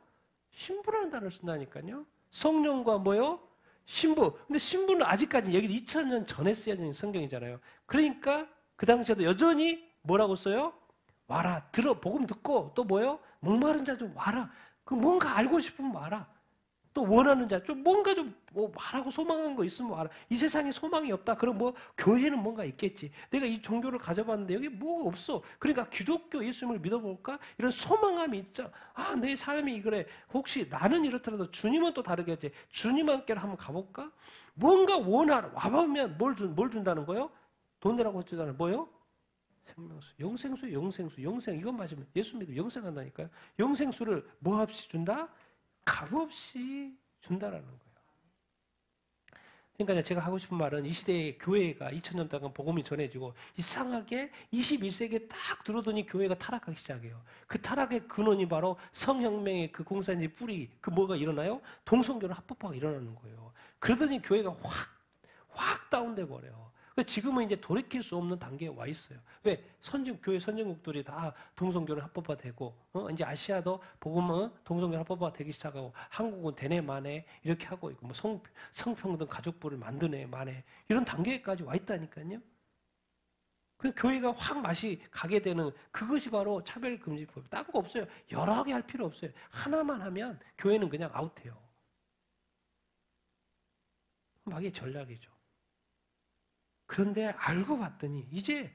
신부라는 단어를 쓴다니까요. 성령과 뭐요? 신부. 근데 신부는 아직까지 여기 2000년 전에 쓰여진 성경이잖아요. 그러니까 그 당시에도 여전히 뭐라고 써요? 와라. 복음 듣고 또 뭐요? 목마른 자 좀 와라. 그 뭔가 알고 싶으면 와라. 또 원하는 자, 좀 뭔가 좀 뭐 말하고 소망한 거 있으면 알아. 이 세상에 소망이 없다. 그럼 뭐 교회는 뭔가 있겠지. 내가 이 종교를 가져봤는데 여기 뭐가 없어. 그러니까 기독교 예수님을 믿어볼까? 이런 소망감이 있죠. 아, 내 삶이 그래. 혹시 나는 이렇더라도 주님은 또 다르겠지. 주님 함께 한번 가볼까? 뭔가 원하라. 와보면 뭘 준다는 거예요? 돈 내라고 준다는 뭐요? 생명수, 영생수, 영생수, 영생. 이것 맞으면 예수 믿으면 영생한다니까요. 영생수를 뭐 없이 준다? 값 없이 준다라는 거예요. 그러니까 제가 하고 싶은 말은 이 시대에 교회가 2000년 동안 복음이 전해지고 이상하게 21세기에 딱 들어오더니 교회가 타락하기 시작해요. 그 타락의 근원이 바로 성혁명의 그 공산의 뿌리, 그 뭐가 일어나요? 동성결혼 합법화가 일어나는 거예요. 그러더니 교회가 확 다운돼 버려요. 지금은 이제 돌이킬 수 없는 단계에 와 있어요. 왜? 교회 선진국들이 다 동성결혼 합법화되고, 이제 아시아도 복음은 동성결혼 합법화되기 시작하고, 한국은 되네 마네 이렇게 하고 있고, 뭐 성평등 가족부를 만드네 마네 이런 단계까지 와 있다니까요. 그 교회가 확 맛이 가게 되는 그것이 바로 차별금지법. 딴 거 없어요. 여러 개 할 필요 없어요. 하나만 하면 교회는 그냥 아웃해요. 마귀의 전략이죠. 그런데 알고 봤더니 이제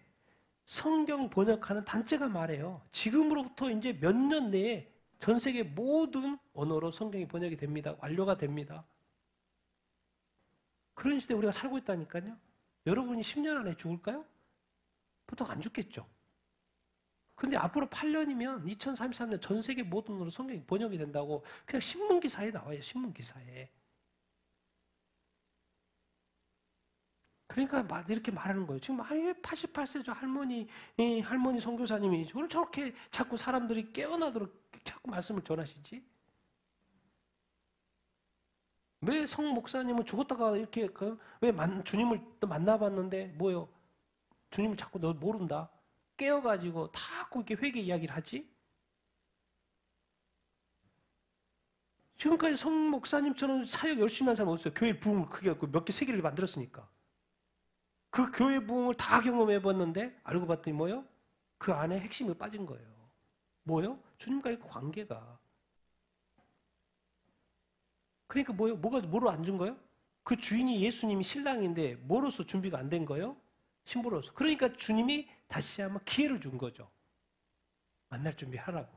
성경 번역하는 단체가 말해요. 지금으로부터 이제 몇 년 내에 전 세계 모든 언어로 성경이 번역이 됩니다. 완료가 됩니다. 그런 시대에 우리가 살고 있다니까요. 여러분이 10년 안에 죽을까요? 보통 안 죽겠죠. 그런데 앞으로 8년이면 2033년 전 세계 모든 언어로 성경이 번역이 된다고 그냥 신문기사에 나와요. 신문기사에. 그러니까 이렇게 말하는 거예요. 지금 88세죠. 할머니 선교사님이 저를 저렇게 자꾸 사람들이 깨어나도록 자꾸 말씀을 전하시지? 왜 성 목사님은 죽었다가 이렇게 왜 주님을 또 만나봤는데 뭐요? 주님을 자꾸 너 모른다. 깨어가지고 자꾸 이렇게 회개 이야기를 하지? 지금까지 성 목사님처럼 사역 열심히 한 사람 없어요. 교회 부흥을 크게 몇 개 세계를 만들었으니까. 그 교회 부흥을 다 경험해봤는데 알고 봤더니 뭐요? 그 안에 핵심이 빠진 거예요. 뭐요? 주님과의 관계가. 그러니까 뭐요? 뭐로 안 준 거예요? 그 주인이 예수님이 신랑인데 뭐로서 준비가 안 된 거예요? 신부로서. 그러니까 주님이 다시 한번 기회를 준 거죠. 만날 준비하라고.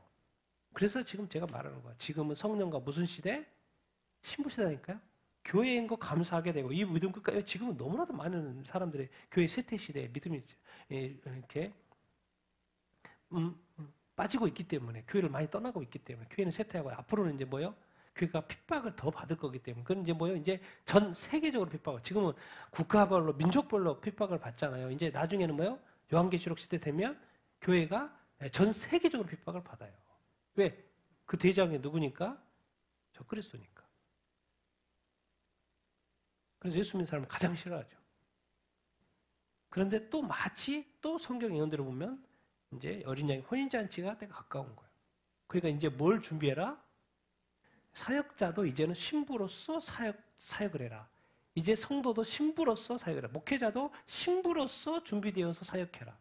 그래서 지금 제가 말하는 거예요. 지금은 성령과 무슨 시대? 신부 시대니까요. 교회인 거 감사하게 되고 이 믿음 끝까지 지금은 너무나도 많은 사람들의 교회 쇠퇴 시대에 믿음이 이렇게 빠지고 있기 때문에 교회를 많이 떠나고 있기 때문에 교회는 쇠퇴하고 앞으로는 이제 뭐요? 교회가 핍박을 더 받을 거기 때문에 그건 이제 뭐요? 이제 전 세계적으로 핍박을 지금은 국가별로 민족별로 핍박을 받잖아요. 이제 나중에는 뭐요? 요한계시록 시대 되면 교회가 전 세계적으로 핍박을 받아요. 왜? 그 대장이 누구니까? 저 그리스도니까. 그래서 예수 믿는 사람을 가장 싫어하죠. 그런데 또 마치 또 성경 예언대로 보면 이제 어린 양의 혼인잔치가 때가 가까운 거예요. 그러니까 이제 뭘 준비해라? 사역자도 이제는 신부로서 사역을 해라. 이제 성도도 신부로서 사역을 해라. 목회자도 신부로서 준비되어서 사역해라.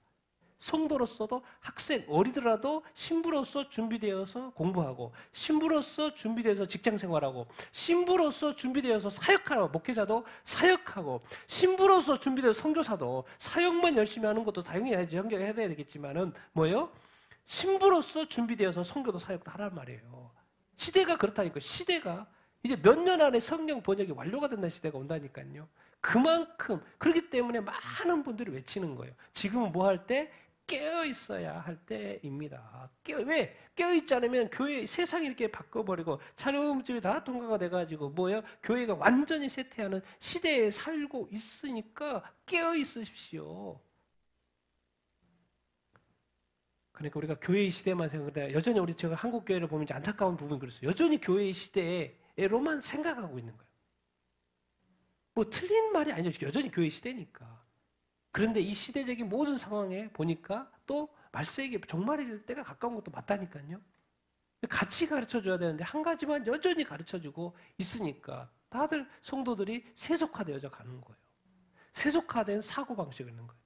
성도로서도 학생, 어리더라도 신부로서 준비되어서 공부하고 신부로서 준비되어서 직장생활하고 신부로서 준비되어서 사역하라고 목회자도 사역하고 신부로서 준비되어서 선교사도 사역만 열심히 하는 것도 당연히 해야 되겠지만은 뭐예요? 신부로서 준비되어서 선교도 사역도 하란 말이에요. 시대가 그렇다니까. 시대가 이제 몇 년 안에 성경 번역이 완료가 된다는 시대가 온다니까요. 그만큼 그렇기 때문에 많은 분들이 외치는 거예요. 지금은 뭐 할 때? 깨어 있어야 할 때입니다. 왜? 깨어 있지 않으면 교회 세상이 이렇게 바꿔버리고 자료물질이 다 통과가 돼가지고 뭐예요? 교회가 완전히 쇠퇴하는 시대에 살고 있으니까 깨어 있으십시오. 그러니까 우리가 교회의 시대만 생각하는데 여전히 우리 제가 한국 교회를 보면 이제 안타까운 부분이 그랬어요. 여전히 교회의 시대로만 생각하고 있는 거예요. 뭐 틀린 말이 아니죠. 여전히 교회 시대니까. 그런데 이 시대적인 모든 상황에 보니까 또 말세에게 종말일 때가 가까운 것도 맞다니까요. 같이 가르쳐줘야 되는데 한 가지만 여전히 가르쳐주고 있으니까 다들 성도들이 세속화되어져 가는 거예요. 세속화된 사고방식을 있는 거예요.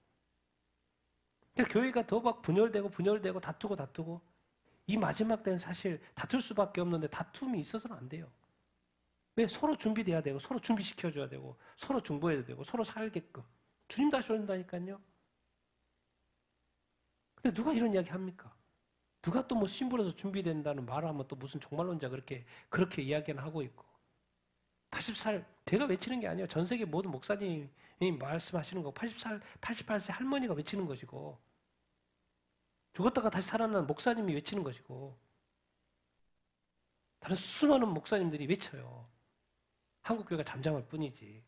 그러니까 교회가 더 막 분열되고 다투고 이 마지막 때는 사실 다툴 수밖에 없는데 다툼이 있어서는 안 돼요. 왜? 서로 준비돼야 되고 서로 준비시켜줘야 되고 서로 중보해야 되고 서로 살게끔. 주님 다시 오신다니까요. 근데 누가 이런 이야기 합니까? 누가 또 뭐 신부로서 준비된다는 말을 하면 또 무슨 종말론자 그렇게 이야기는 하고 있고. 80살, 제가 외치는 게 아니에요. 전 세계 모든 목사님이 말씀하시는 거 88세 할머니가 외치는 것이고 죽었다가 다시 살아난 목사님이 외치는 것이고 다른 수많은 목사님들이 외쳐요. 한국교회가 잠잠할 뿐이지.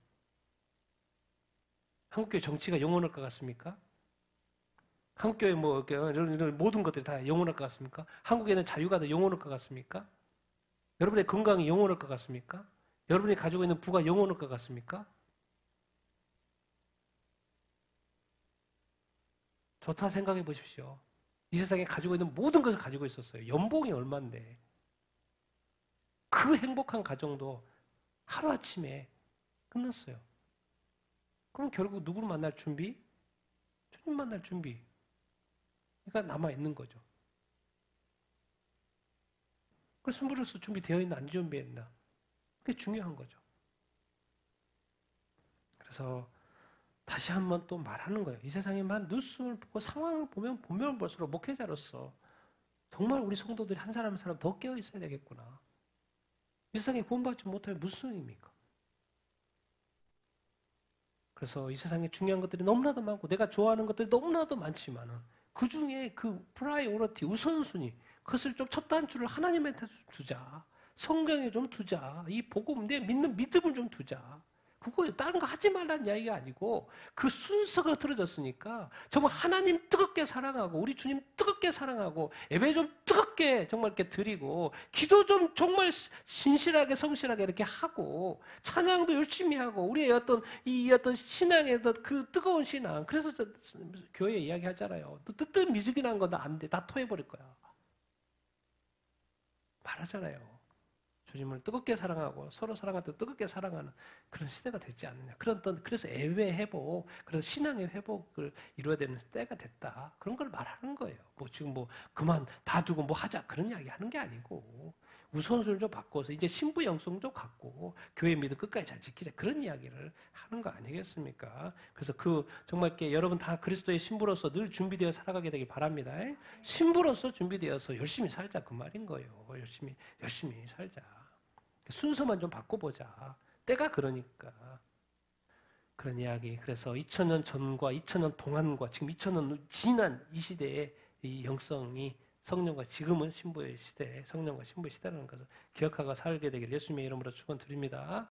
한국교회 정치가 영원할 것 같습니까? 한국교회 이런 모든 것들이 다 영원할 것 같습니까? 한국에는 자유가 다 영원할 것 같습니까? 여러분의 건강이 영원할 것 같습니까? 여러분이 가지고 있는 부가 영원할 것 같습니까? 좋다 생각해 보십시오. 이 세상에 가지고 있는 모든 것을 가지고 있었어요. 연봉이 얼마인데. 그 행복한 가정도 하루아침에 끝났어요. 그럼 결국 누구를 만날 준비? 주님 만날 준비. 그러니까 남아있는 거죠. 그 숨부려서 준비되어 있나 안 준비했나. 그게 중요한 거죠. 그래서 다시 한번 또 말하는 거예요. 이 세상에만 뉴스를 보고 상황을 보면 볼수록 목회자로서 정말 우리 성도들이 한 사람 한 사람 더 깨어 있어야 되겠구나. 이 세상에 구원받지 못하면 무슨 의미입니까? 그래서 이 세상에 중요한 것들이 너무나도 많고 내가 좋아하는 것들이 너무나도 많지만은 그 중에 그 프라이오리티 우선순위 그것을 좀 첫 단추를 하나님한테 두자. 성경에 좀 두자. 이 복음 내 믿는 믿음을 좀 두자. 그거 다른 거 하지 말라는 이야기가 아니고 그 순서가 틀어졌으니까 정말 하나님 뜨겁게 사랑하고 우리 주님 뜨겁게 사랑하고 예배 좀 뜨겁게 정말 이렇게 드리고 기도 좀 정말 신실하게 성실하게 이렇게 하고 찬양도 열심히 하고 우리의 어떤 신앙의 그 뜨거운 신앙 그래서 교회 이야기하잖아요. 뜨뜻 미지근한 거 나 안 돼. 다 토해버릴 거야. 말하잖아요. 주님을 뜨겁게 사랑하고 서로 사랑하듯 뜨겁게 사랑하는 그런 시대가 됐지 않느냐. 그래서 예배 회복, 그래서 신앙의 회복을 이루어야 되는 때가 됐다. 그런 걸 말하는 거예요. 지금 그만 다 두고 하자 그런 이야기 하는 게 아니고 우선순위를 좀 바꿔서 이제 신부 영성 좀 갖고 교회 믿음 끝까지 잘 지키자 그런 이야기를 하는 거 아니겠습니까? 그래서 정말 이렇게 여러분 다 그리스도의 신부로서 늘 준비되어 살아가게 되길 바랍니다. 신부로서 준비되어서 열심히 살자 그 말인 거예요. 열심히 살자. 순서만 좀 바꿔보자. 때가 그러니까. 그런 이야기. 그래서 2000년 전과 2000년 동안과 지금 2000년 지난 이 시대의 이 영성이 성령과 지금은 신부의 시대, 성령과 신부의 시대라는 것을 기억하고 살게 되길 예수님의 이름으로 축원드립니다.